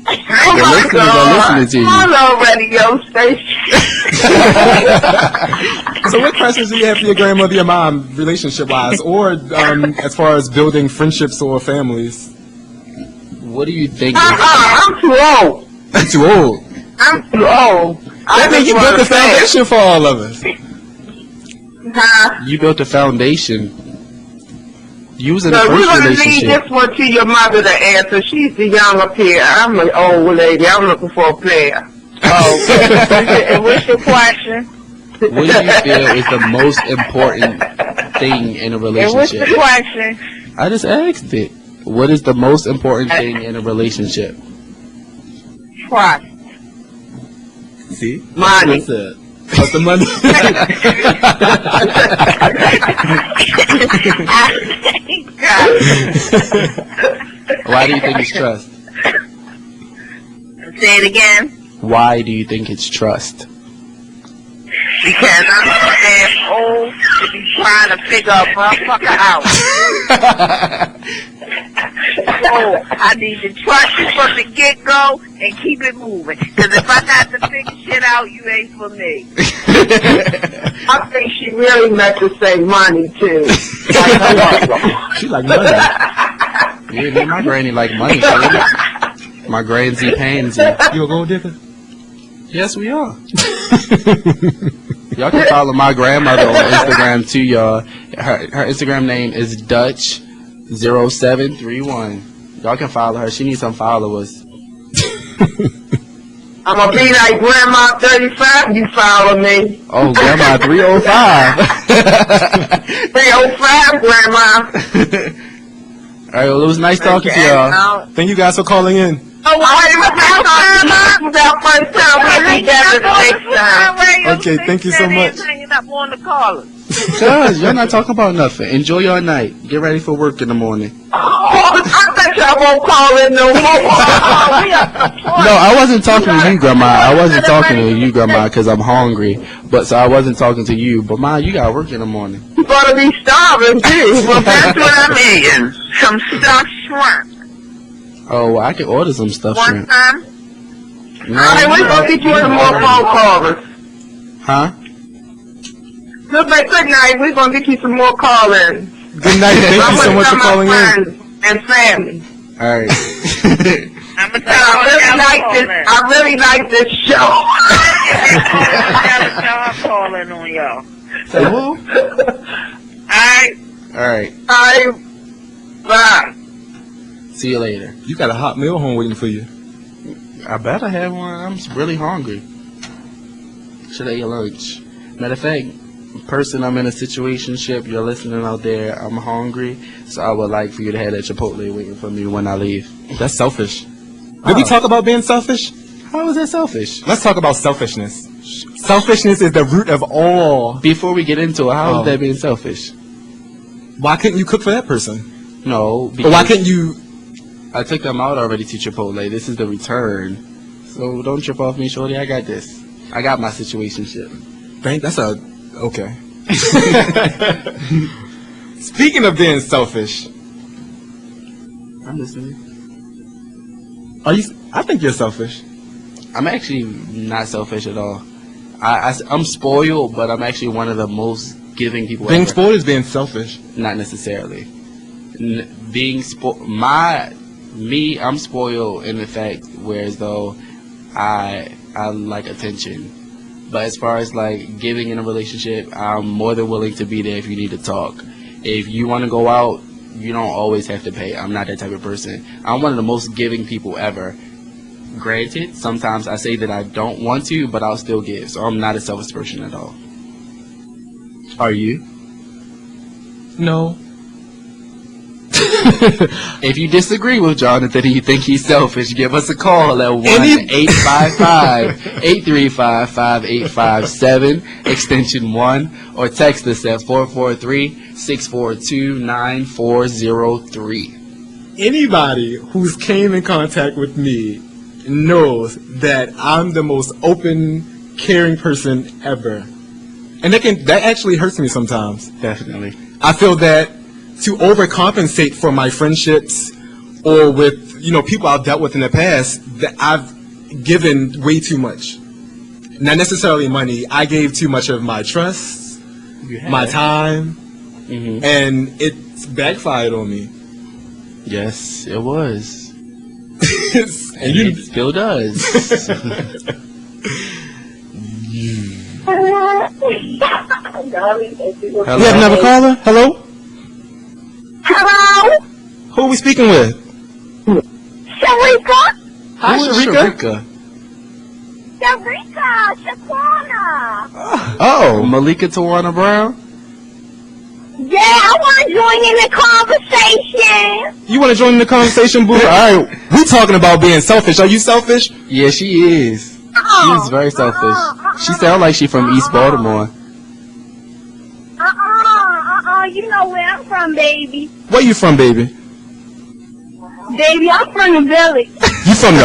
Oh The my listeners are God. listening to you. Hello, radio station. So what questions do you have for your grandmother, your mom, relationship-wise, or as far as building friendships or families? What do you think? I'm too old. You're too old. I'm too old. That means you built the foundation for all of us. Huh? You built a foundation. You was in So the we're first going to leave relationship. this one to your mother to answer. She's the young up here. I'm an old lady. I'm looking for a player. Oh, and what's your question? What do you feel is the most important thing in a And what's the relationship? question? I just asked it. What is the most important thing in a relationship? Trust. See? Money. What's that? What's the money? Why do you think it's trust? Say it again. Why do you think it's trust? Because I'm that old to be trying to figure a motherfucker out. So I need to trust you from the get-go and keep it moving. Because if I got to figure shit out, you ain't for me. I think she really meant to say money, too. She like money. Yeah, me and my granny like money. Baby. My grandsy pansy. You a gold digger? Yes, we are. Y'all can follow my grandmother on Instagram too, y'all. Her Instagram name is Dutch0731. Y'all can follow her. She needs some followers. I'm going to be like Grandma 35, you follow me. Oh, Grandma 305. 305, Grandma. All right, well, it was nice talking to y'all. Thank you guys for calling in. Oh, I was that first time. We'll be together the next time. Okay, thank you so much. Hanging up on the caller. Cuz, y'all not talking about nothing. Enjoy your night. Get ready for work in the morning. Oh, I bet y'all won't call in no more. No, I wasn't talking to you, Grandma. I wasn't talking to you, Grandma, because I'm hungry. But so I wasn't talking to you. But Ma, you got work in the morning. You better be starving too. Well, that's what I'm eating. Some stuffed shrimp. Oh, well, I can order some stuff. One time. No, All right, we're going to get you some more phone callers. Huh? Good night. We're going to get you some more callers. Good night. Thank you so much for calling in. And family. All right. I really like this show. I'm calling on y'all. Say who? All right. Bye. See you later. You got a hot meal home waiting for you. I bet I have one. I'm really hungry. Should I eat lunch? Matter of fact, person, I'm in a situationship. You're listening out there. I'm hungry, so I would like for you to have that Chipotle waiting for me when I leave. That's selfish. Did we talk about being selfish? How is that selfish? Let's talk about selfishness. Selfishness is the root of all. Before we get into it, how is that being selfish? Why couldn't you cook for that person? No. Or why couldn't you? I took them out already to Chipotle. This is the return. So don't trip off me, shorty. I got this. I got my situationship. That's okay. Speaking of being selfish, I'm listening. I think you're selfish. I'm actually not selfish at all. I'm spoiled, but I'm actually one of the most giving people Being ever. spoiled is being selfish. Not necessarily. Being spoiled, I'm spoiled in the fact whereas though I like attention. But as far as like giving in a relationship, I'm more than willing to be there if you need to talk. If you want to go out, you don't always have to pay. I'm not that type of person. I'm one of the most giving people ever. Granted, sometimes I say that I don't want to, but I'll still give. So I'm not a selfish person at all. Are you? No. If you disagree with Jonathan and you think he's selfish, give us a call at 1-855-835-5857, extension 1, or text us at 443-642-9403. Anybody who's came in contact with me knows that I'm the most open, caring person ever. And that actually hurts me sometimes. Definitely. I feel that to overcompensate for my friendships or with, people I've dealt with in the past, that I've given way too much. Not necessarily money. I gave too much of my trust, my time, and it's backfired on me. Yes, it was. And it still does. We have another caller? Hello? Hello? Who are we speaking with? Sharika? Hi, Sharika. Shaquana. Oh, Malika Tawana Brown? Yeah, I want to join in the conversation. You want to join in the conversation, boo? All right, we talking about being selfish. Are you selfish? Yeah, she is. She is very selfish. She sounds like she from East Baltimore. You know where I'm from, baby. Where you from, baby? Baby, I'm from the village. You from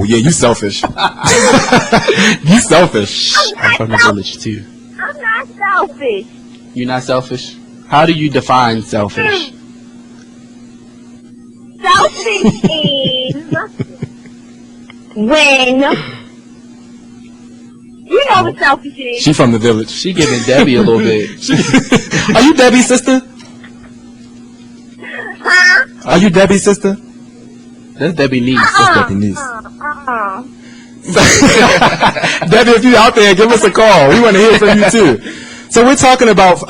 yeah, you selfish. You selfish. I'm from the village, too. I'm not selfish. You're not selfish? How do you define selfish? Selfish is when you know what selfish is. She from the village. She giving Debbie a little bit. Are you Debbie's sister? Huh? Are you Debbie's sister? That's Debbie niece. That's Debbie niece. Debbie, if you're out there, give us a call. We want to hear from you too. So we're talking about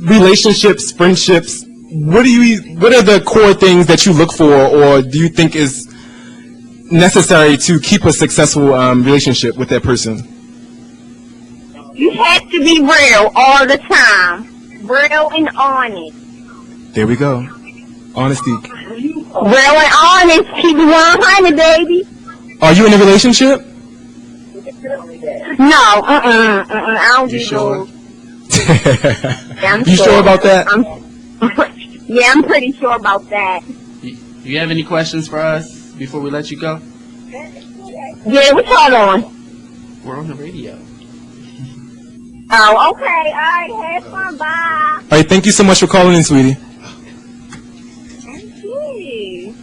relationships, friendships. What are the core things that you look for, or do you think is necessary to keep a successful relationship with that person? You have to be real all the time. Real and honest. There we go. Honesty. Real and honest. Keep it 100, baby. Are you in a relationship? No, I don't do sure? those. Yeah, I'm You sure about that? Yeah, I'm pretty sure about that. You have any questions for us before we let you go? Yeah, what's all on? We're on the radio. Oh, okay. All right, have fun. Bye. All right, thank you so much for calling in, sweetie. Thank you.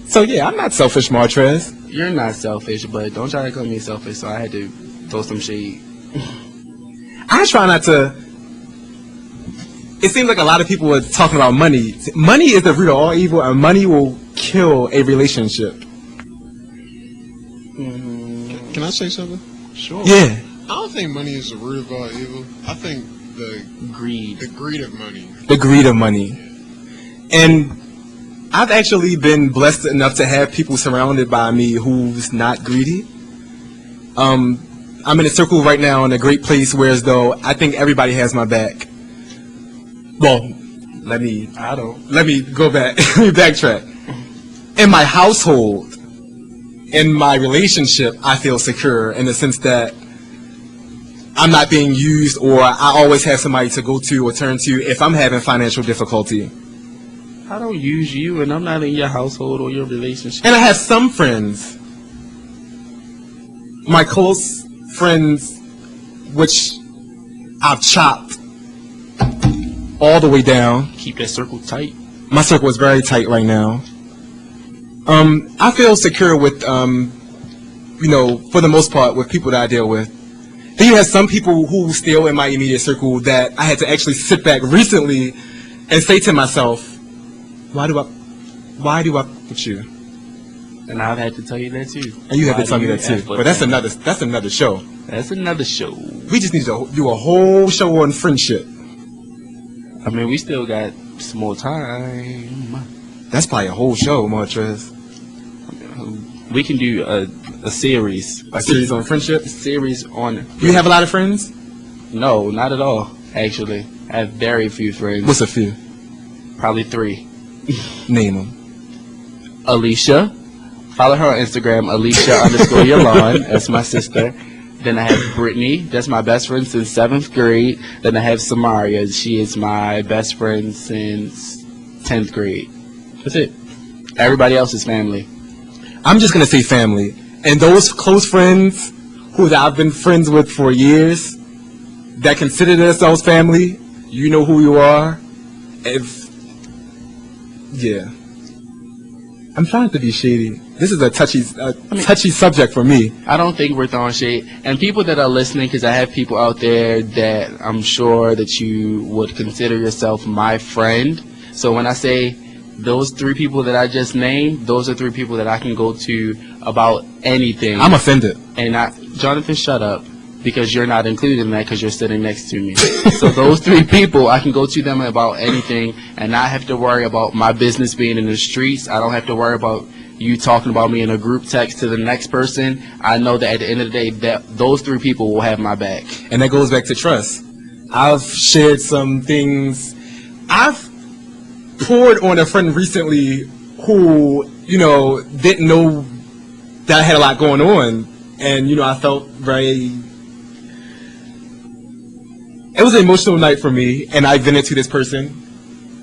So yeah, I'm not selfish, Martrez. You're not selfish, but don't try to call me selfish, so I had to throw some shade. I try not to. It seems like a lot of people are talking about money. Money is the root of all evil, and money will kill a relationship. Can I say something? Sure. Yeah. I don't think money is the root of all evil. I think the greed of money. The greed of money. And I've actually been blessed enough to have people surrounded by me who's not greedy. I'm in a circle right now in a great place where as though I think everybody has my back. Well, let me go back. Let me backtrack. In my household, in my relationship, I feel secure in the sense that I'm not being used, or I always have somebody to go to or turn to if I'm having financial difficulty. I don't use you, and I'm not in your household or your relationship. And I have some friends, my close friends, which I've chopped all the way down. Keep that circle tight. My circle is very tight right now. I feel secure with, for the most part, with people that I deal with. Then you have some people who still in my immediate circle that I had to actually sit back recently and say to myself, why do I with you? And I've had to tell you that too. And you have to tell me that too. But that's another show. That's another show. We just need to do a whole show on friendship. I mean, we still got some more time. That's probably a whole show, Martrez. We can do a series. A series on friendship? A series on... Do you have a lot of friends? No, not at all, actually. I have very few friends. What's a few? Probably 3. Name them. Alicia. Follow her on Instagram, Alicia_Yolon. That's my sister. Then I have Brittany. That's my best friend since 7th grade. Then I have Samaria. She is my best friend since 10th grade. That's it. Everybody else is family. I'm just going to say family. And those close friends who I've been friends with for years that consider themselves family, you know who you are. Yeah. I'm trying to be shady. This is a touchy subject for me. I don't think we're throwing shade. And people that are listening, because I have people out there that I'm sure that you would consider yourself my friend. So when I say those 3 people that I just named, those are 3 people that I can go to about anything. I'm offended. And Jonathan, shut up, because you're not included in that because you're sitting next to me. So those 3 people, I can go to them about anything and not have to worry about my business being in the streets. I don't have to worry about you talking about me in a group text to the next person. I know that at the end of the day, that those 3 people will have my back. And that goes back to trust. I've shared some things. I've poured on a friend recently who, didn't know that I had a lot going on. And, I felt very... It was an emotional night for me, and I vented to this person.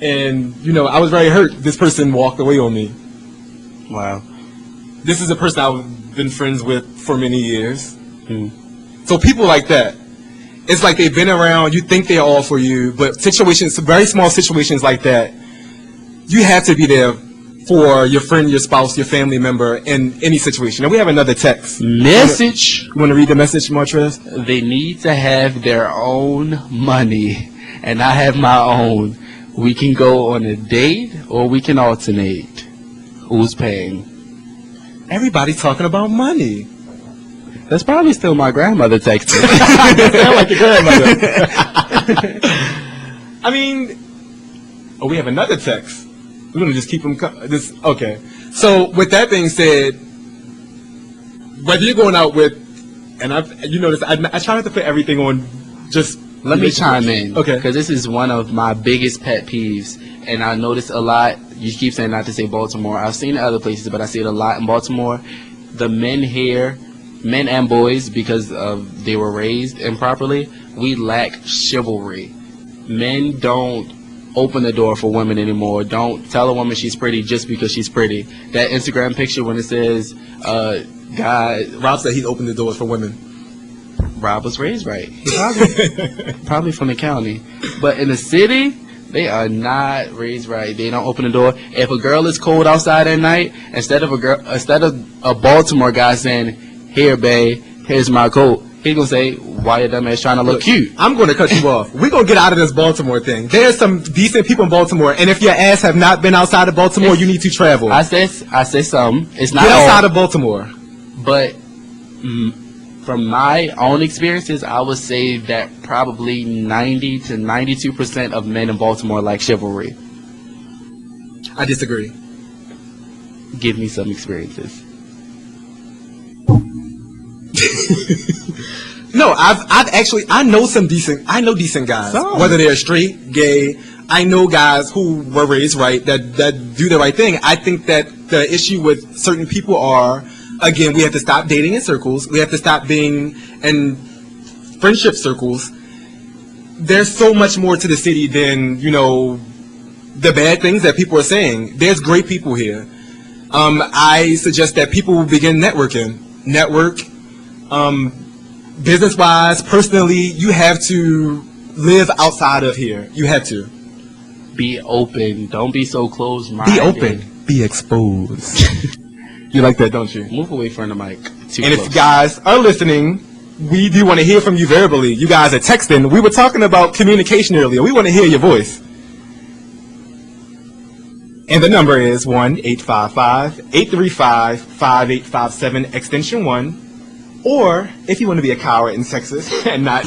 And, I was very hurt. This person walked away on me. Wow. This is a person I've been friends with for many years. So people like that, it's like they've been around, you think they're all for you, but situations, very small situations like that, you have to be there for your friend, your spouse, your family member in any situation. And we have another text. Message. You want to read the message, Montrez? They need to have their own money, and I have my own. We can go on a date, or we can alternate. Who's paying? Everybody's talking about money. That's probably still my grandmother texting. Sound like your grandmother. I mean, oh, we have another text. We're gonna just keep them. Okay. So with that being said, whether you're going out with, and you notice I try not to put everything on. Just let me chime in, okay? Because this is one of my biggest pet peeves, and I notice a lot. You keep saying not to say Baltimore. I've seen it other places, but I see it a lot in Baltimore. The men here, men and boys, because of they were raised improperly, we lack chivalry. Men don't open the door for women anymore. Don't tell a woman she's pretty just because she's pretty. That Instagram picture when it says, Rob said he'd open the doors for women. Rob was raised right. He probably from the county. But in the city, they are not raised right. They don't open the door. If a girl is cold outside at night, instead of a Baltimore guy saying, "Here, babe, here's my coat," he's gonna say, "Why your dumb ass trying to look cute?" I'm gonna cut you off. We're gonna get out of this Baltimore thing. There's some decent people in Baltimore, and if your ass have not been outside of Baltimore, you need to travel. I say some. It's not get outside all, of Baltimore. But from my own experiences, I would say that probably 90 to 92% of men in Baltimore lack chivalry. I disagree. Give me some experiences. No, I've actually, I know decent guys, whether they're straight, gay. I know guys who were raised right, that do the right thing. I think that the issue with certain people are, again, we have to stop dating in circles. We have to stop being in friendship circles. There's so much more to the city than, the bad things that people are saying. There's great people here. I suggest that people begin networking. Network, business-wise, personally, you have to live outside of here. You have to. Be open. Don't be so closed-minded. Be open. Be exposed. You like that, don't you? Move away from the mic. Too And close. if you guys are listening, we do want to hear from you verbally. You guys are texting. We were talking about communication earlier. We want to hear your voice. And the number is 1-855-835-5857, extension 1. Or, if you want to be a coward and text us and not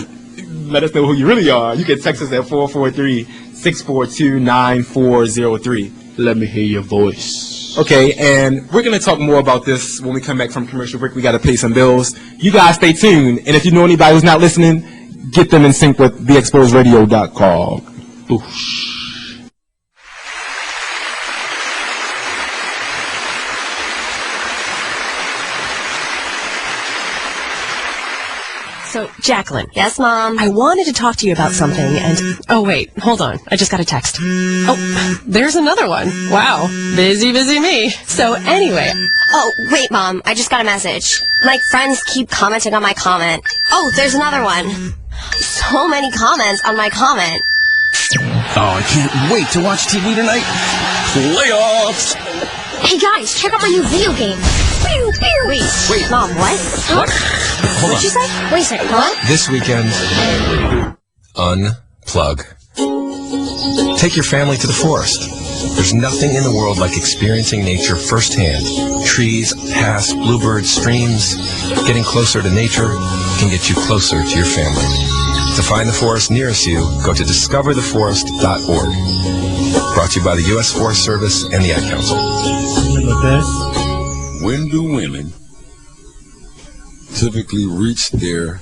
let us know who you really are, you can text us at 443-642-9403. Let me hear your voice. Okay, and we're going to talk more about this when we come back from commercial break. We got to pay some bills. You guys stay tuned. And if you know anybody who's not listening, get them in sync with theexposedradio.com. Boosh. So, Jacqueline. Yes, Mom? I wanted to talk to you about something, and... Oh, wait, hold on. I just got a text. Oh, there's another one. Wow. Busy me. So, anyway... Oh, wait, Mom. I just got a message. My friends keep commenting on my comment. Oh, there's another one. So many comments on my comment. Oh, I can't wait to watch TV tonight. Playoffs! Hey, guys, check out my new video game. Pew, pew. Wait, Mom, what? What? Hold What'd on. you say? Wait a second, what? This weekend, unplug. Take your family to the forest. There's nothing in the world like experiencing nature firsthand. Trees, paths, bluebirds, streams. Getting closer to nature can get you closer to your family. To find the forest nearest you, go to discovertheforest.org. Brought to you by the U.S. Forest Service and the Ad Council. When do women typically reach their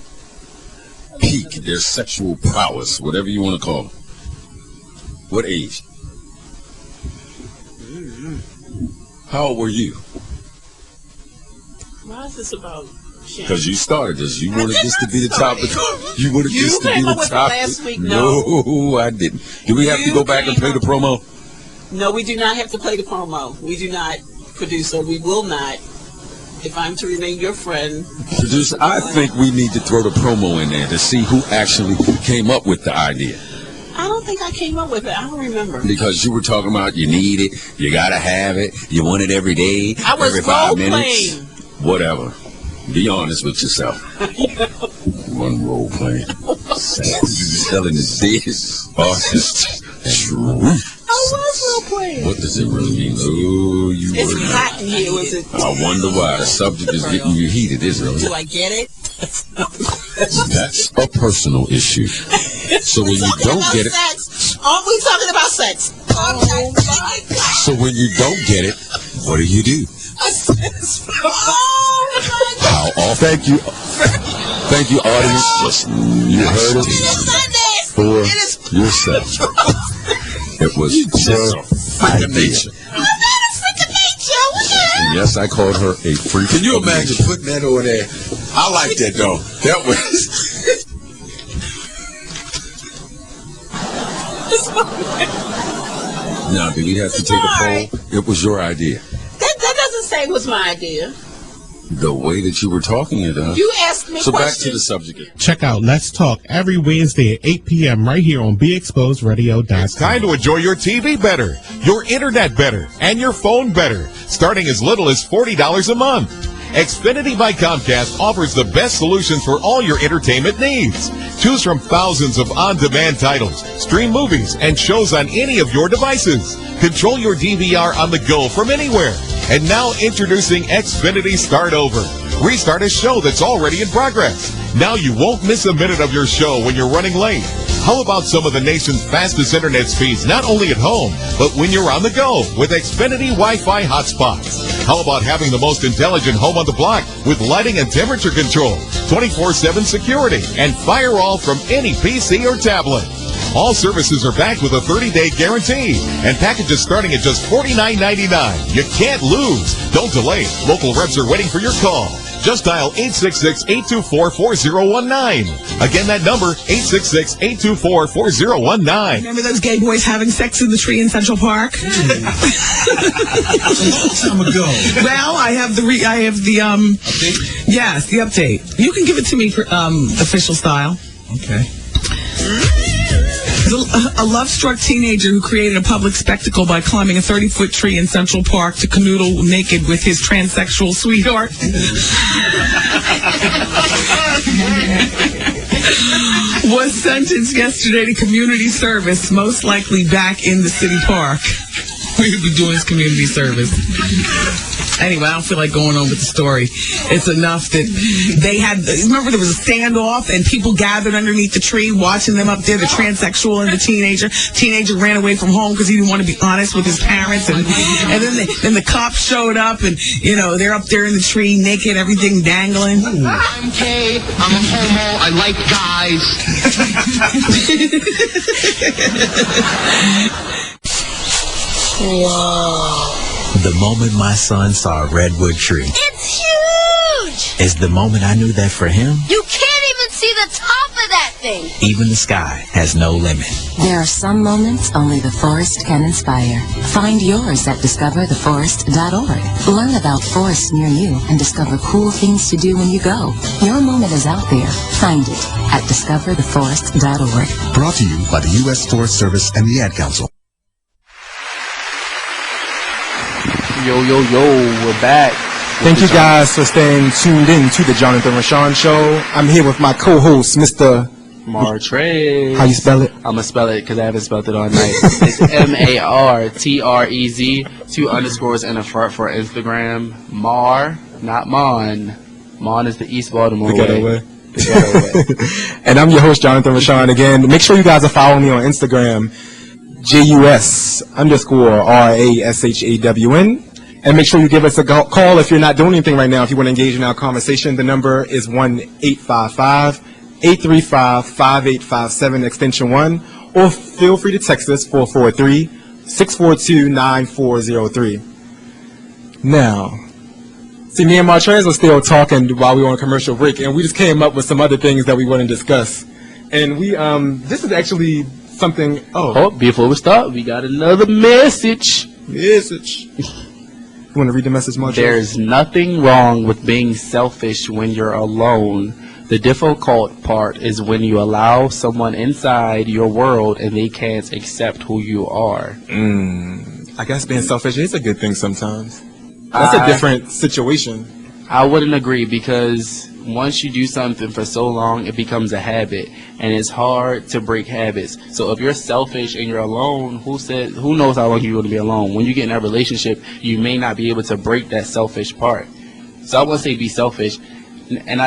peak, their sexual prowess, whatever you want to call it? What age? How old were you? Why is this about shame? Because you started this. You wanted this to be the topic. You wanted this to be came the up with it topic. last week, No, I didn't. Do we have to go back and play the promo? No, we do not have to play the promo. We do not, producer. We will not. If I'm to remain your friend. Producer, I think we need to throw the promo in there to see who actually came up with the idea. I I don't think I came up with it. I don't remember. Because you were talking about you need it, you gotta have it, you want it every day, I was every 5 role minutes. playing. Whatever. Be honest with yourself. One role playing. Telling this honest truth. I was role playing. What does it really mean? Oh, you It's were hot in here. Was it? I wonder why the subject is getting you heated, isn't it? Do I get it? That's a personal issue. So when you don't get it, Sex. Aren't we talking about sex? Oh my God. so when you don't get it, what do you do? Oh my God. How often? Thank you, audience. Just you heard it for yourself. It was her idea. And yes, I called her a freak. Can you imagine putting that over there? I like that though. That was. Now, did we have to take a poll? It was your idea. That doesn't say it was my idea. The way that you were talking it, You asked me So back to questions. the subject. Check out Let's Talk every Wednesday at 8 p.m. right here on BeExposedRadio.com. It's time to enjoy your TV better, your internet better, and your phone better, starting as little as $40 a month. Xfinity by Comcast offers the best solutions for all your entertainment needs. Choose from thousands of on-demand titles, stream movies, and shows on any of your devices. Control your DVR on the go from anywhere. And now introducing Xfinity Start Over. Restart a show that's already in progress. Now you won't miss a minute of your show when you're running late. How about some of the nation's fastest internet speeds, not only at home, but when you're on the go with Xfinity Wi-Fi hotspots? How about having the most intelligent home on the block with lighting and temperature control, 24/7 security, and firewall from any PC or tablet? All services are backed with a 30-day guarantee, and packages starting at just $49.99. You can't lose. Don't delay. Local reps are waiting for your call. Just dial 866-824-4019. Again, that number, 866-824-4019. Remember those gay boys having sex in the tree in Central Park? A long time ago. Well, I have the Update? yes, the update. You can give it to me for official style. Okay. A love-struck teenager who created a public spectacle by climbing a 30-foot tree in Central Park to canoodle naked with his transsexual sweetheart was sentenced yesterday to community service, most likely back in the city park. We'll be doing his community service. Anyway, I don't feel like going on with the story. It's enough that they had, remember there was a standoff and people gathered underneath the tree watching them up there, the transsexual and the teenager. Teenager ran away from home because he didn't want to be honest with his parents. And then the cops showed up and, you know, they're up there in the tree naked, everything dangling. I'm gay, I'm a homo, I like guys. Wow. The moment my son saw a redwood tree It's huge! is the moment I knew that for him, You can't even see the top of that thing! even the sky has no limit. There are some moments only the forest can inspire. Find yours at discovertheforest.org. Learn about forests near you and discover cool things to do when you go. Your moment is out there. Find it at discovertheforest.org. Brought to you by the U.S. Forest Service and the Ad Council. Yo, we're back. Thank you guys for staying tuned in to the Jonathan Rashawn Show. I'm here with my co-host, Mr. Martrez. How you spell it? I'm going to spell it because I haven't spelled it all night. It's MARTREZ, 2 underscores and a front for Instagram. Mar, not Mon. Mon is the East Baltimore way. The ghetto way. And I'm your host, Jonathan Rashawn. Again, make sure you guys are following me on Instagram, JUS_RASHAWN. And make sure you give us a call if you're not doing anything right now. If you want to engage in our conversation, the number is 1-855-835-5857, extension 1. Or feel free to text us, 443-642-9403. Now, see, me and Martrez were still talking while we were on commercial break, and we just came up with some other things that we want to discuss. And we, this is actually something, before we start, we got another message. You want to read the message, Martrez? There's nothing wrong with being selfish when you're alone. The difficult part is when you allow someone inside your world and they can't accept who you are. I guess being selfish is a good thing sometimes. That's a different situation. I wouldn't agree, because once you do something for so long, it becomes a habit, and it's hard to break habits. So if you're selfish and you're alone, who knows how long you're going to be alone? When you get in a relationship, you may not be able to break that selfish part. So I won't say be selfish, and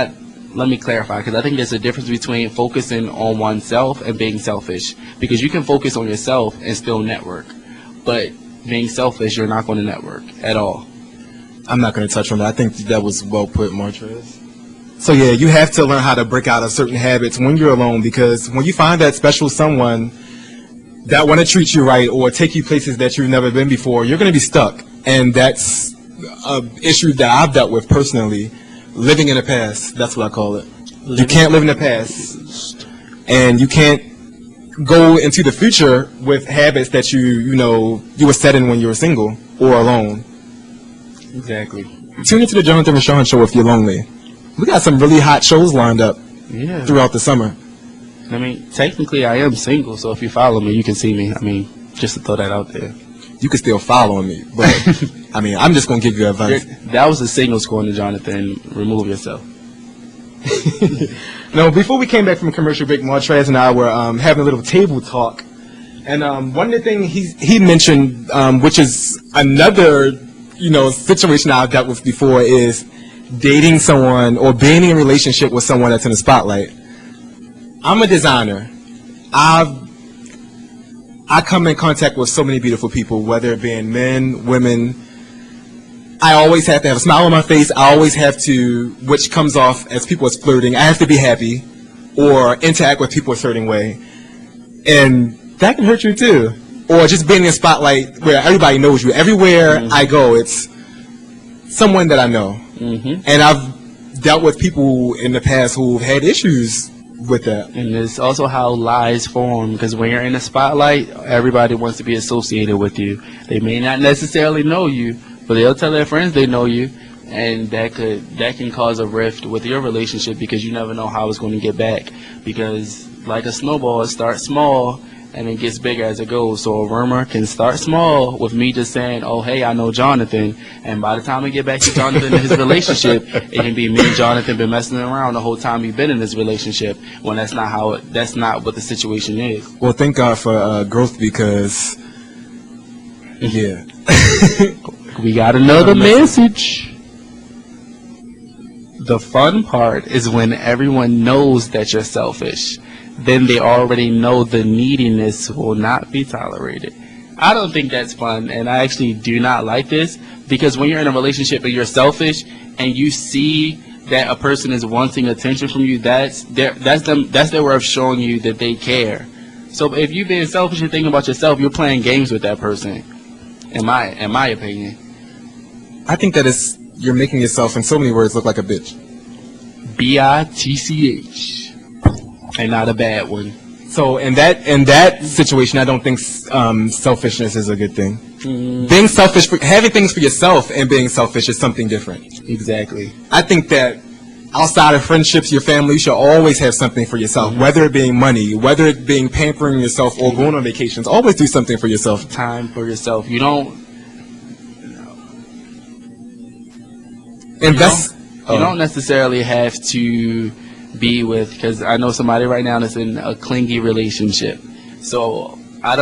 let me clarify, because I think there's a difference between focusing on oneself and being selfish, because you can focus on yourself and still network, but being selfish, you're not going to network at all. I'm not going to touch on that. I think that was well put, Martrez. So yeah, you have to learn how to break out of certain habits when you're alone, because when you find that special someone that want to treat you right or take you places that you've never been before, you're going to be stuck. And that's an issue that I've dealt with personally. Living in the past, that's what I call it. You can't live in the past, and you can't go into the future with habits that you were set in when you were single or alone. Exactly. Tune into the Jonathan Rashawn Show if you're lonely. We got some really hot shows lined up throughout the summer. I mean, technically I am single, so if you follow me, you can see me. I mean, just to throw that out there. You can still follow me, but I mean, I'm just going to give you advice. That was a single score to Jonathan. Remove yourself. No, before we came back from commercial break, Martrez and I were having a little table talk. And one of the things he mentioned, which is another, situation I've dealt with before, is dating someone or being in a relationship with someone that's in the spotlight. I'm a designer. I come in contact with so many beautiful people, whether it being men, women. I always have to have a smile on my face. I always have to, which comes off as people as flirting. I have to be happy or interact with people a certain way. And that can hurt you too. Or just being in a spotlight where everybody knows you. Everywhere I go, it's someone that I know. And I've dealt with people in the past who've had issues with that. And it's also how lies form, because when you're in the spotlight, everybody wants to be associated with you. They may not necessarily know you, but they'll tell their friends they know you, and that can cause a rift with your relationship, because you never know how it's going to get back. Because like a snowball, it starts small and it gets bigger as it goes. So a rumor can start small with me just saying, oh, hey, I know Jonathan. And by the time we get back to Jonathan and his relationship, it can be me and Jonathan been messing around the whole time we've been in this relationship, when that's not what the situation is. Well, thank God for growth, because, yeah. We got another message. The fun part is when everyone knows that you're selfish. Then they already know the neediness will not be tolerated. I don't think that's fun, and I actually do not like this, because when you're in a relationship and you're selfish and you see that a person is wanting attention from you, that's their way of showing you that they care. So if you're being selfish and thinking about yourself, you're playing games with that person, in my opinion. I think that you're making yourself, in so many words, look like a bitch. bitch. And not a bad one. So in that situation, I don't think selfishness is a good thing. Being selfish, having things for yourself and being selfish is something different. Exactly. I think that outside of friendships, your family, you should always have something for yourself, whether it being money, whether it being pampering yourself or going on vacations. Always do something for yourself. Time for yourself. You don't invest. You don't necessarily have to be with, because I know somebody right now that's in a clingy relationship. So I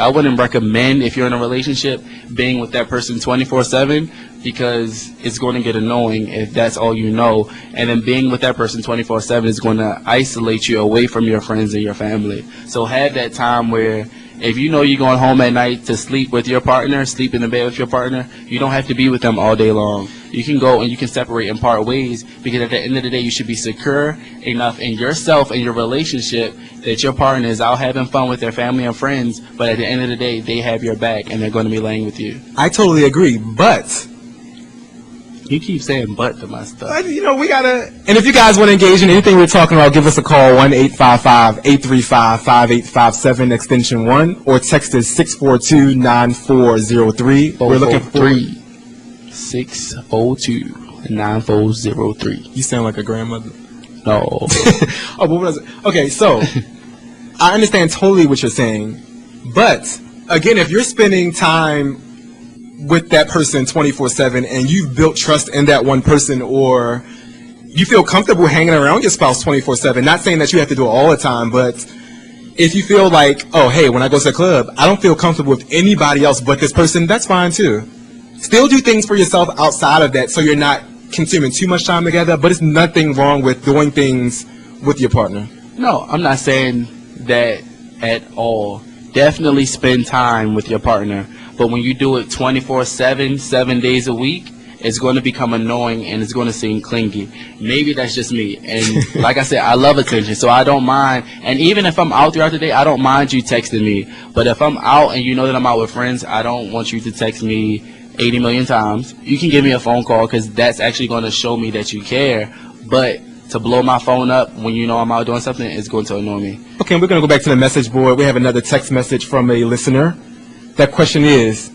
wouldn't recommend, if you're in a relationship, being with that person 24/7, because it's going to get annoying if that's all you know. And then being with that person 24/7 is going to isolate you away from your friends and your family. So have that time where, if you know you're going home at night to sleep with your partner, sleep in the bed with your partner, you don't have to be with them all day long. You can go and you can separate and part ways, because at the end of the day, you should be secure enough in yourself and your relationship that your partner is out having fun with their family and friends, but at the end of the day, they have your back and they're going to be laying with you. I totally agree, but... You keep saying but to my stuff. We gotta... And if you guys want to engage in anything we're talking about, give us a call, 1-855-835-5857, extension 1, or text us 642-9403. We're looking for... 602. 9403. You sound like a grandmother. No. Oh, but what was it? Okay, so I understand totally what you're saying, but again, if you're spending time with that person 24/7 and you've built trust in that one person, or you feel comfortable hanging around your spouse 24/7, not saying that you have to do it all the time, but if you feel like, oh, hey, when I go to the club, I don't feel comfortable with anybody else but this person, that's fine too. Still do things for yourself outside of that so you're not consuming too much time together, but it's nothing wrong with doing things with your partner. No, I'm not saying that at all. Definitely spend time with your partner. But when you do it 24/7, 7 days a week, it's going to become annoying and it's going to seem clingy. Maybe that's just me. And like I said, I love attention, so I don't mind. And even if I'm out throughout the day, I don't mind you texting me. But if I'm out and you know that I'm out with friends, I don't want you to text me 80 million times. You can give me a phone call because that's actually going to show me that you care. But to blow my phone up when you know I'm out doing something is going to annoy me. Okay, we're going to go back to the message board. We have another text message from a listener. That question is,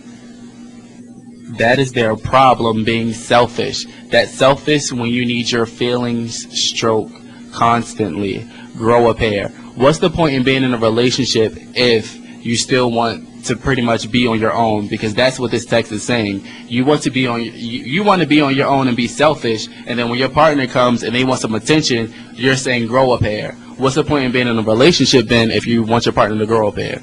that is their problem, being selfish. That's selfish when you need your feelings stroked constantly. Grow a pair. What's the point in being in a relationship if you still want to pretty much be on your own? Because that's what this text is saying. You want to be on you want to be on your own and be selfish, and then when your partner comes and they want some attention, you're saying grow a pair. What's the point in being in a relationship then if you want your partner to grow a pair?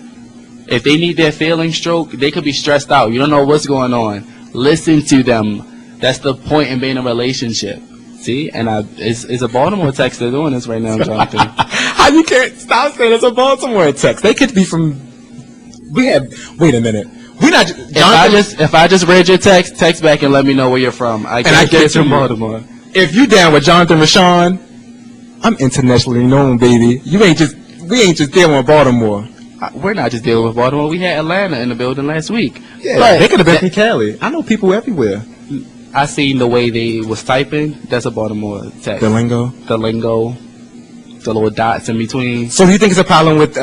If they need their feelings stroked, they could be stressed out. You don't know what's going on. Listen to them. That's the point in being in a relationship. See? And it's a Baltimore text they're doing this right now, Jonathan. How you can't stop saying it's a Baltimore text? They could be from. Wait a minute. We're not. If I just read your text back and let me know where you're from. I get it's from Baltimore. If you down with Jonathan Rashawn, I'm internationally known, baby. We ain't just dealing with Baltimore. We're not just dealing with Baltimore. We had Atlanta in the building last week. Yeah, but they could have been from Cali. I know people everywhere. I seen the way they was typing. That's a Baltimore text. The lingo. The little dots in between. So do you think it's a problem with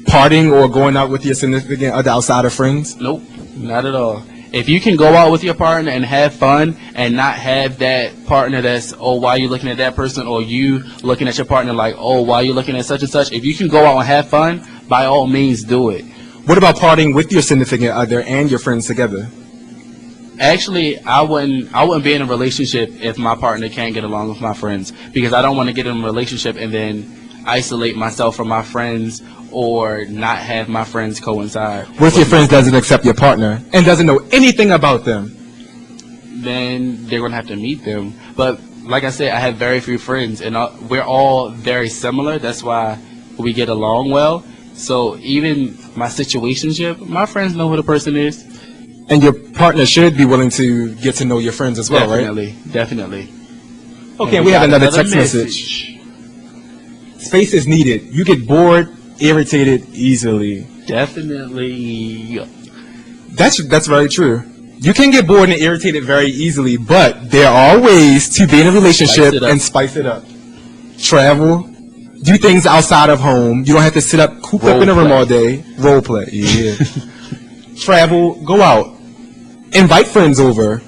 partying or going out with your significant other outside of friends? Nope, not at all. If you can go out with your partner and have fun and not have that partner that's, oh, why are you looking at that person? Or you looking at your partner like, oh, why are you looking at such and such? If you can go out and have fun, by all means do it. What about partying with your significant other and your friends together? Actually, I wouldn't be in a relationship if my partner can't get along with my friends, because I don't want to get in a relationship and then isolate myself from my friends or not have my friends coincide. What if your friends doesn't accept your partner and doesn't know anything about them? Then they're going to have to meet them. But like I said, I have very few friends, and we're all very similar. That's why we get along well. So even my situationship, my friends know who the person is. And your partner should be willing to get to know your friends as well, Definitely, right? Definitely. Okay, and we have another text message. Space is needed. You get bored, irritated easily. Definitely. That's very true. You can get bored and irritated very easily, but there are ways to be in a relationship and spice it up. Travel, do things outside of home. You don't have to sit up, coop up in a room all day. Role play, yeah. Travel, go out, invite friends over.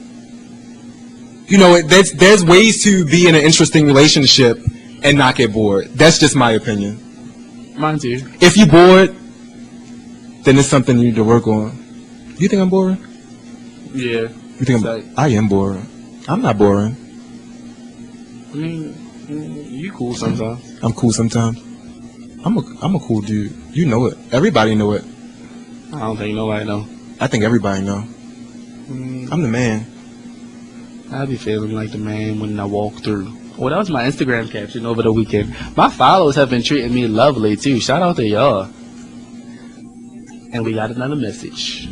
You know, there's ways to be in an interesting relationship and not get bored. That's just my opinion. Mine too. If you're bored, then it's something you need to work on. You think I'm boring? Yeah. You think I am boring? I'm not boring. I mean, you cool sometimes. I'm cool sometimes. I'm a cool dude. You know it. Everybody know it. I don't think nobody know. I think everybody know. I'm the man. I be feeling like the man when I walk through. Well, that was my Instagram caption over the weekend. My followers have been treating me lovely too. Shout out to y'all. And we got another message.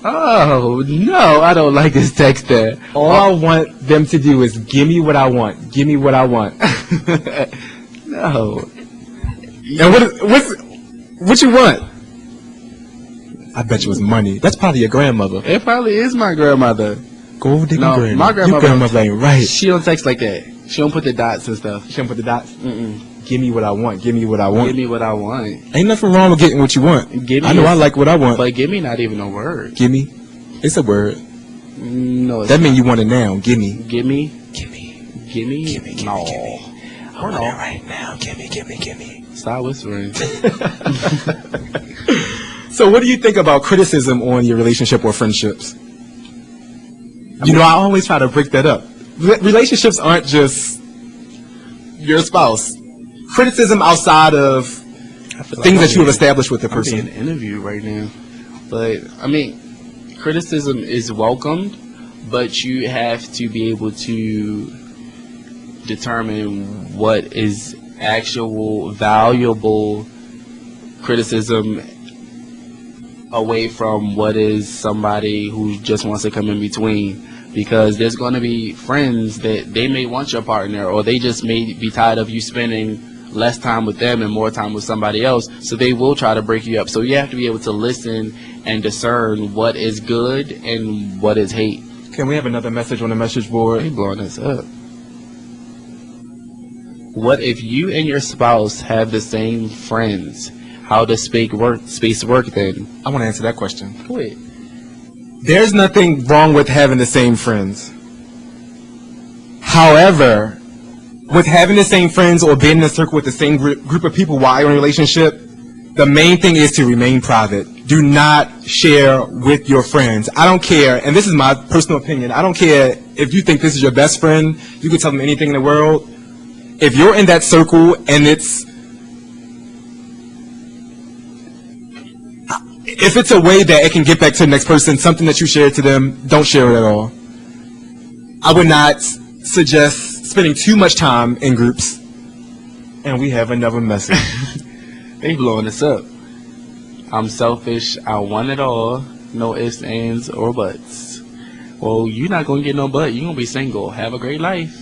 Oh no, I don't like this text there. All I want them to do is give me what I want. Give me what I want. No. And what you want? I bet you it was money. That's probably your grandmother. It probably is my grandmother. Go over to No, your my grandmother. Your grandmother ain't right. She don't text like that. She don't put the dots and stuff. She don't put the dots? Give me what I want. Give me what I want. Give me what I want. Ain't nothing wrong with getting what you want. Give me I know I like what I want. But give me not even a word. Give me. It's a word. No, it's That means you want it now. Gimme. Gimme. No. I want it right now. Gimme. Stop whispering. So what do you think about criticism on your relationship or friendships? I always try to break that up. Relationships aren't just your spouse. Criticism outside of things that you have established with the person. I'm being interviewed right now. But, I mean, criticism is welcomed, but you have to be able to determine what is actual valuable criticism away from what is somebody who just wants to come in between. Because there's going to be friends that they may want your partner, or they just may be tired of you spending less time with them and more time with somebody else, so they will try to break you up. So you have to be able to listen and discern what is good and what is hate. Can we have another message on the message board? They blowing us up. What if you and your spouse have the same friends? How does space work then? I want to answer that question. Wait. There's nothing wrong with having the same friends. However, with having the same friends or being in a circle with the same group of people while you're in a relationship, the main thing is to remain private. Do not share with your friends. I don't care, and this is my personal opinion, I don't care if you think this is your best friend, you can tell them anything in the world. If you're in that circle and if it's a way that it can get back to the next person, something that you share to them, don't share it at all. I would not suggest spending too much time in groups. And we have another message. They blowing us up. I'm selfish. I want it all. No ifs, ands, or buts. Well, you're not going to get no butt. You're going to be single. Have a great life.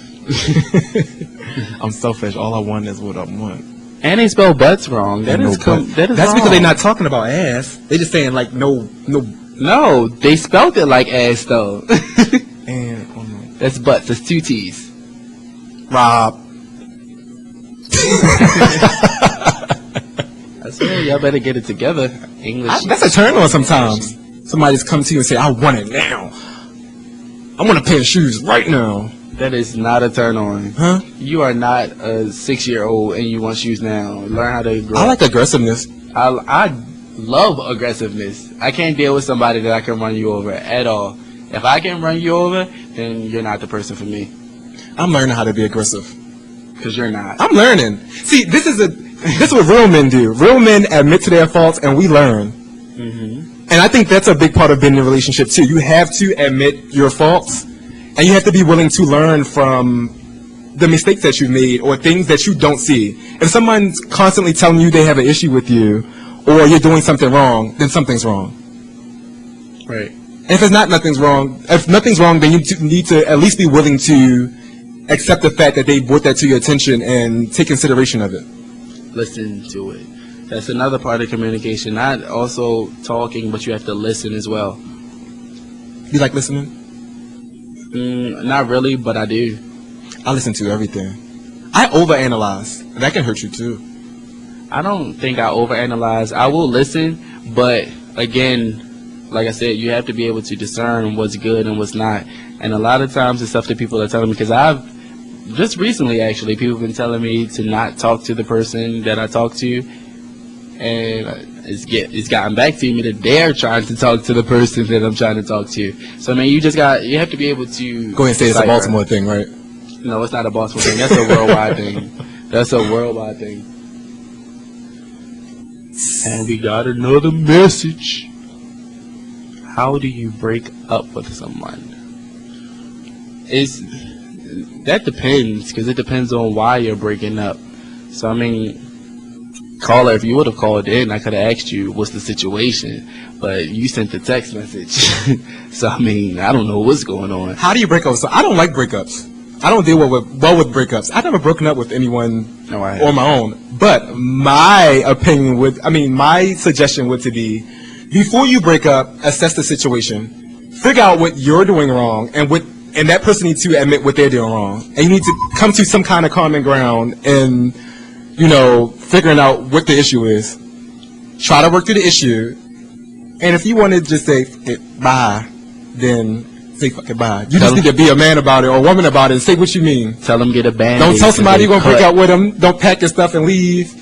I'm selfish. All I want is what I want. And they spell butts wrong. That's That's wrong. because they're not talking about ass. They're just saying like no. No, they spelled it like ass though. And that's butts. That's 2 T's. Rob. I swear, y'all better get it together. English. That's a turn on sometimes. Somebody just comes to you and say, I want it now. I want a pair of shoes right now. That is not a turn on. Huh? You are not a 6-year-old and you want shoes now. Learn how to grow. I like aggressiveness. I love aggressiveness. I can't deal with somebody that I can run you over at all. If I can run you over, then you're not the person for me. I'm learning how to be aggressive. Because you're not. I'm learning. See, this is what real men do. Real men admit to their faults and we learn. Mm-hmm. And I think that's a big part of being in a relationship too. You have to admit your faults. And you have to be willing to learn from the mistakes that you made or things that you don't see. If someone's constantly telling you they have an issue with you or you're doing something wrong, then something's wrong. Right. And if nothing's wrong, then you need to at least be willing to accept the fact that they brought that to your attention and take consideration of it. Listen to it. That's another part of communication. Not also talking, but you have to listen as well. You like listening? Not really, but I do. I listen to everything. I overanalyze. That can hurt you too. I don't think I overanalyze. I will listen, but again, like I said, you have to be able to discern what's good and what's not. And a lot of times it's stuff that people are telling me, because I've just recently actually, people have been telling me to not talk to the person that I talk to, and it's gotten back to me that they're trying to talk to the person that I'm trying to talk to. So I mean, you have to be able to go ahead and say it's a Baltimore thing, right? No, it's not a Baltimore thing. That's a worldwide thing. That's a worldwide thing. And we got another message. How do you break up with someone? That depends, because it depends on why you're breaking up. So I mean, caller, if you would have called in, I could have asked you what's the situation, but you sent the text message. So I mean, I don't know what's going on. How do you break up? So I don't like breakups. I don't deal well with breakups. I've never broken up with anyone on my own. But my suggestion would to be, before you break up, assess the situation, figure out what you're doing wrong, and that person needs to admit what they're doing wrong, and you need to come to some kind of common ground and figuring out what the issue is. Try to work through the issue, and if you want to just say bye, then say fucking bye. You just need to be a man about it or a woman about it and say what you mean. Tell them get a band. Don't tell somebody you're going to break up with them. Don't pack your stuff and leave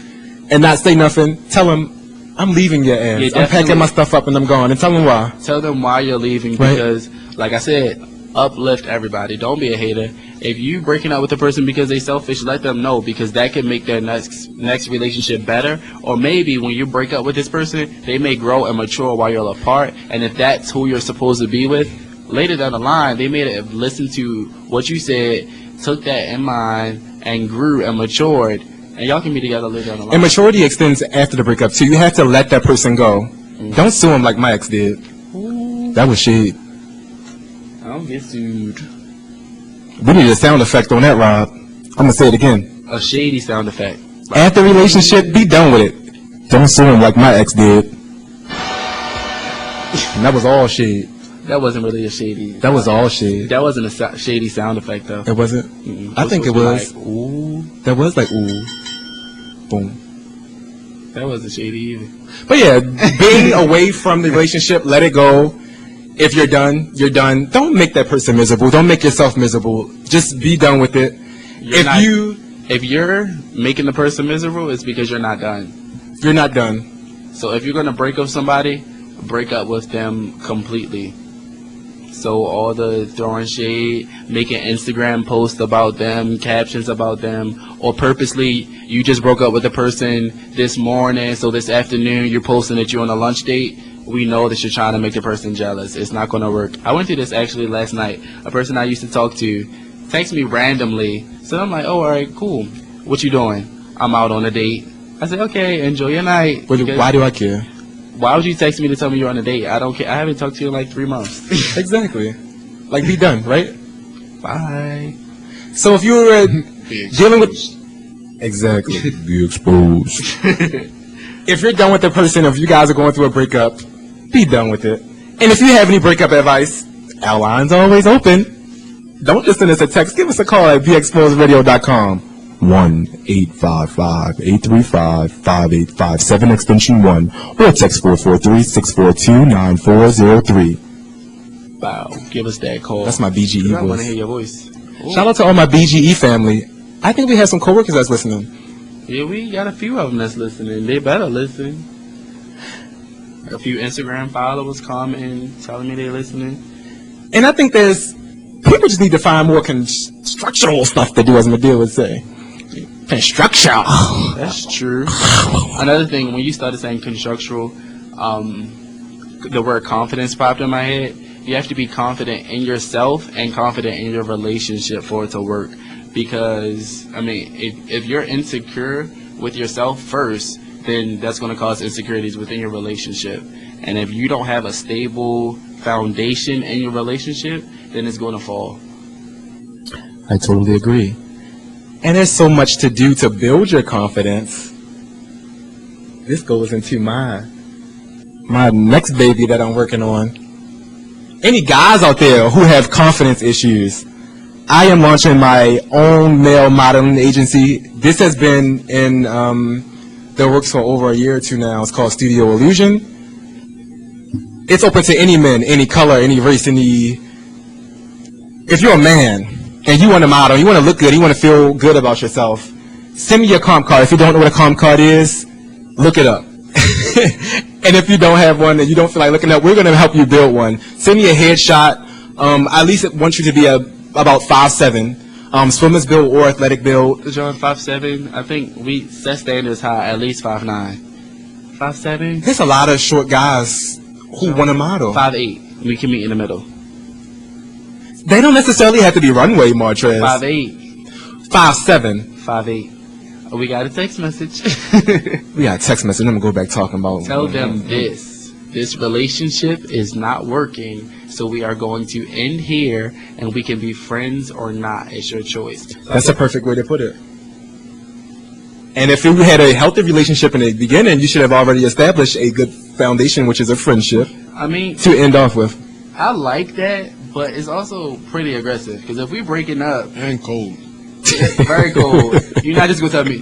and not say nothing. Tell them, I'm leaving your ass. Yeah, I'm packing my stuff up and I'm gone. And tell them why. Tell them why you're leaving because, like I said, uplift everybody. Don't be a hater. If you breaking up with a person because they selfish, let them know because that can make their next relationship better. Or maybe when you break up with this person, they may grow and mature while you're apart. And if that's who you're supposed to be with, later down the line, they may have listened to what you said, took that in mind, and grew and matured. And y'all can be together later down the line. And maturity extends after the breakup too. You have to let that person go. Don't sue him like my ex did. That was shade. I don't get sued. We need a sound effect on that, Rob. I'm gonna say it again. A shady sound effect. After the relationship, be done with it. Don't sue him like my ex did. And that was all shade. That wasn't really a shady. That was all shade. That wasn't a shady sound effect though. It wasn't. I think it was. Like, ooh. That was like ooh, boom. That wasn't shady either. But yeah, being away from the relationship, let it go. If you're done, you're done. Don't make that person miserable. Don't make yourself miserable. Just be done with it. If you're making the person miserable, it's because you're not done. You're not done. So if you're gonna break up somebody, break up with them completely. So all the throwing shade, making Instagram posts about them, captions about them, or purposely you just broke up with the person this morning, so this afternoon you're posting that you're on a lunch date. We know that you're trying to make the person jealous. It's not going to work. I went through this actually last night. A person I used to talk to texted me randomly. So I'm like, oh, all right, cool. What you doing? I'm out on a date. I said, okay, enjoy your night. Why do I care? Why would you text me to tell me you're on a date? I don't care. I haven't talked to you in like 3 months. Exactly. Like, be done, right? Bye. So if you were dealing with... Exactly. Be exposed. If you're done with the person, if you guys are going through a breakup, be done with it. And if you have any breakup advice, our line's always open. Don't just send us a text. Give us a call at beexposedradio.com. 1-855-835-5857 extension 1 or text 443-642-9403. Wow, give us that call. That's my BGE I want to voice. hear your voice. Ooh. Shout out to all my BGE family. I think we have some coworkers that's listening. Yeah, we got a few of them that's listening. They better listen. A few Instagram followers commenting, telling me they're listening. And I think people just need to find more constructional stuff to do, as Medea would say. Construction. That's true. Another thing, when you started saying constructional, the word confidence popped in my head. You have to be confident in yourself and confident in your relationship for it to work. Because, I mean, if you're insecure with yourself first, then that's going to cause insecurities within your relationship. And if you don't have a stable foundation in your relationship, then it's going to fall. I totally agree. And there's so much to do to build your confidence. This goes into my next baby that I'm working on. Any guys out there who have confidence issues, I am launching my own male modeling agency. This has been in the works for over a year or two now. It's called Studio Illusion. It's open to any men, any color, any race, if you're a man and you want to model, you want to look good, you want to feel good about yourself, send me your comp card. If you don't know what a comp card is, look it up. And if you don't have one and you don't feel like looking up, we're going to help you build one. Send me a headshot. I at least want you to be about 5'7", swimmer's build or athletic build. John, 5'7", I think we set standards high, at least 5'9". 5'7"? There's a lot of short guys who want to model. 5'8". We can meet in the middle. They don't necessarily have to be runway, Martrez. 5'8". 5'7". 5'8". We got a text message. We got a text message. I'm going to go back talking about... Tell them this relationship is not working, so we are going to end here, and we can be friends or not. It's your choice. That's a perfect way to put it. And if you had a healthy relationship in the beginning, you should have already established a good foundation, which is a friendship, I mean, to end off with. I like that, but it's also pretty aggressive, because if we breaking up... And cold. Very cold. You're not just going to tell me,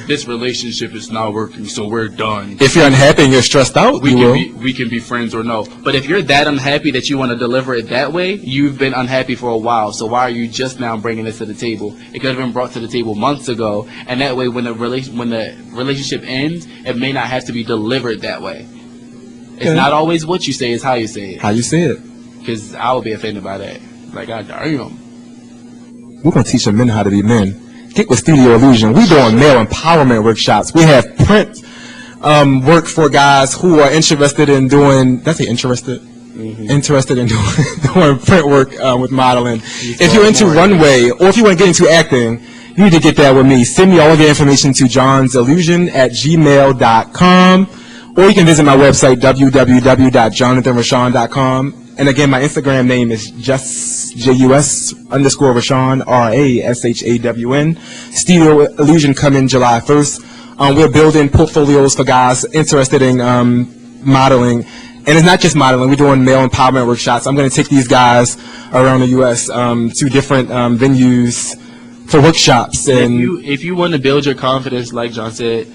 this relationship is not working, so we're done. If you're unhappy and you're stressed out, we can be friends or no. But if you're that unhappy that you want to deliver it that way, you've been unhappy for a while. So why are you just now bringing this to the table? It could have been brought to the table months ago, and that way, when the relationship ends, it may not have to be delivered that way. It's not always what you say; it's how you say it. How you say it. Because I would be offended by that. Like, I damn. We're gonna teach the men how to be men. Get with Studio Illusion. We're doing male empowerment workshops. We have print work for guys who are interested in doing. That's interested. Interested in doing print work with modeling. If you're into runway, or if you want to get into acting, you need to get that with me. Send me all of your information to johnsillusion@gmail.com, or you can visit my website www.jonathanrashawn.com. And again, my Instagram name is JUS_Rashawn, RASHAWN. Studio Illusion coming July 1st. We're building portfolios for guys interested in modeling. And it's not just modeling. We're doing male empowerment workshops. I'm going to take these guys around the U.S. To different venues for workshops. And if you want to build your confidence, like John said,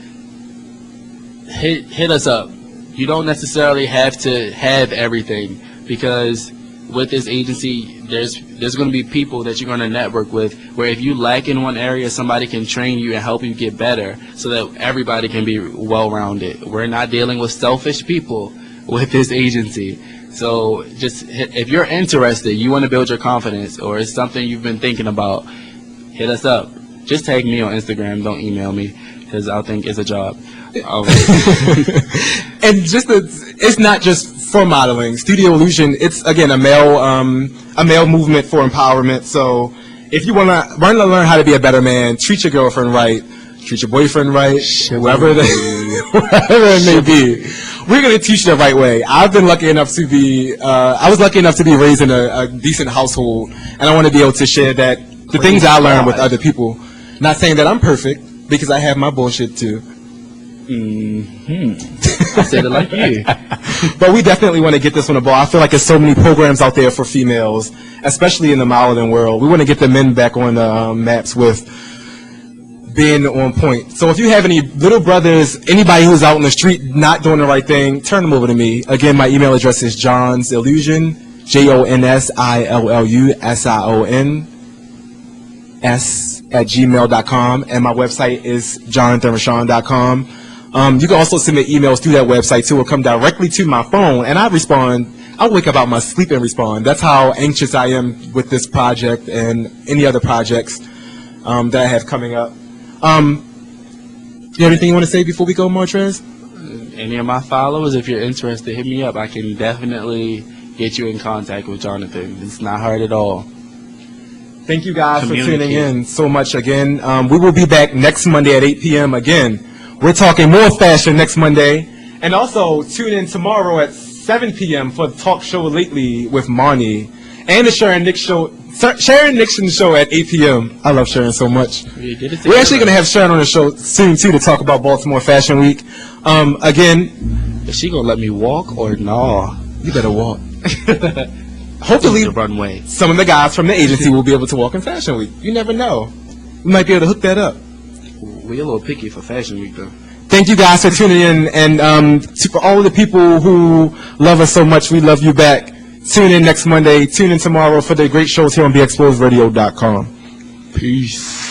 hit us up. You don't necessarily have to have everything, because with this agency, there's going to be people that you're going to network with, where if you lack in one area, somebody can train you and help you get better, so that everybody can be well-rounded. We're not dealing with selfish people with this agency. So just if you're interested, you want to build your confidence, or it's something you've been thinking about, hit us up. Just tag me on Instagram. Don't email me, because I'll think it's a job. And it's not just for modeling. Studio Illusion, it's again a male movement for empowerment. So if you want to learn how to be a better man, treat your girlfriend right, treat your boyfriend right, whoever it may be. We're going to teach you the right way. I've been lucky enough to be, I was lucky enough to be raised in a decent household, and I want to be able to share the things I learned with other people. Not saying that I'm perfect, because I have my bullshit too. I said it like you. But we definitely want to get this on the ball. I feel like there's so many programs out there for females, especially in the modeling world. We want to get the men back on the maps with being on point. So if you have any little brothers, anybody who's out in the street not doing the right thing, turn them over to me. Again, my email address is johnsillusion, JONSILLUSIONS@gmail.com, and my website is jonathanrashawn.com. You can also submit emails through that website too. It'll come directly to my phone, and I respond. I'll wake up out my sleep and respond. That's how anxious I am with this project and any other projects that I have coming up. You have anything you want to say before we go, Martrez? Any of my followers, if you're interested, hit me up. I can definitely get you in contact with Jonathan. It's not hard at all. Thank you guys for tuning in so much again. We will be back next Monday at 8 p.m. again. We're talking more fashion next Monday. And also tune in tomorrow at 7 p.m. for the talk show lately with Marnie. And the Sharon Nixon show at 8 p.m. I love Sharon so much. We're actually going to have Sharon on the show soon too to talk about Baltimore Fashion Week. Again, is she going to let me walk or no? You better walk. Hopefully, the runway. Some of the guys from the agency will be able to walk in Fashion Week. You never know. We might be able to hook that up. We're a little picky for Fashion Week, though. Thank you guys for tuning in, and for all of the people who love us so much, we love you back. Tune in next Monday. Tune in tomorrow for the great shows here on BeExposedRadio.com. Peace.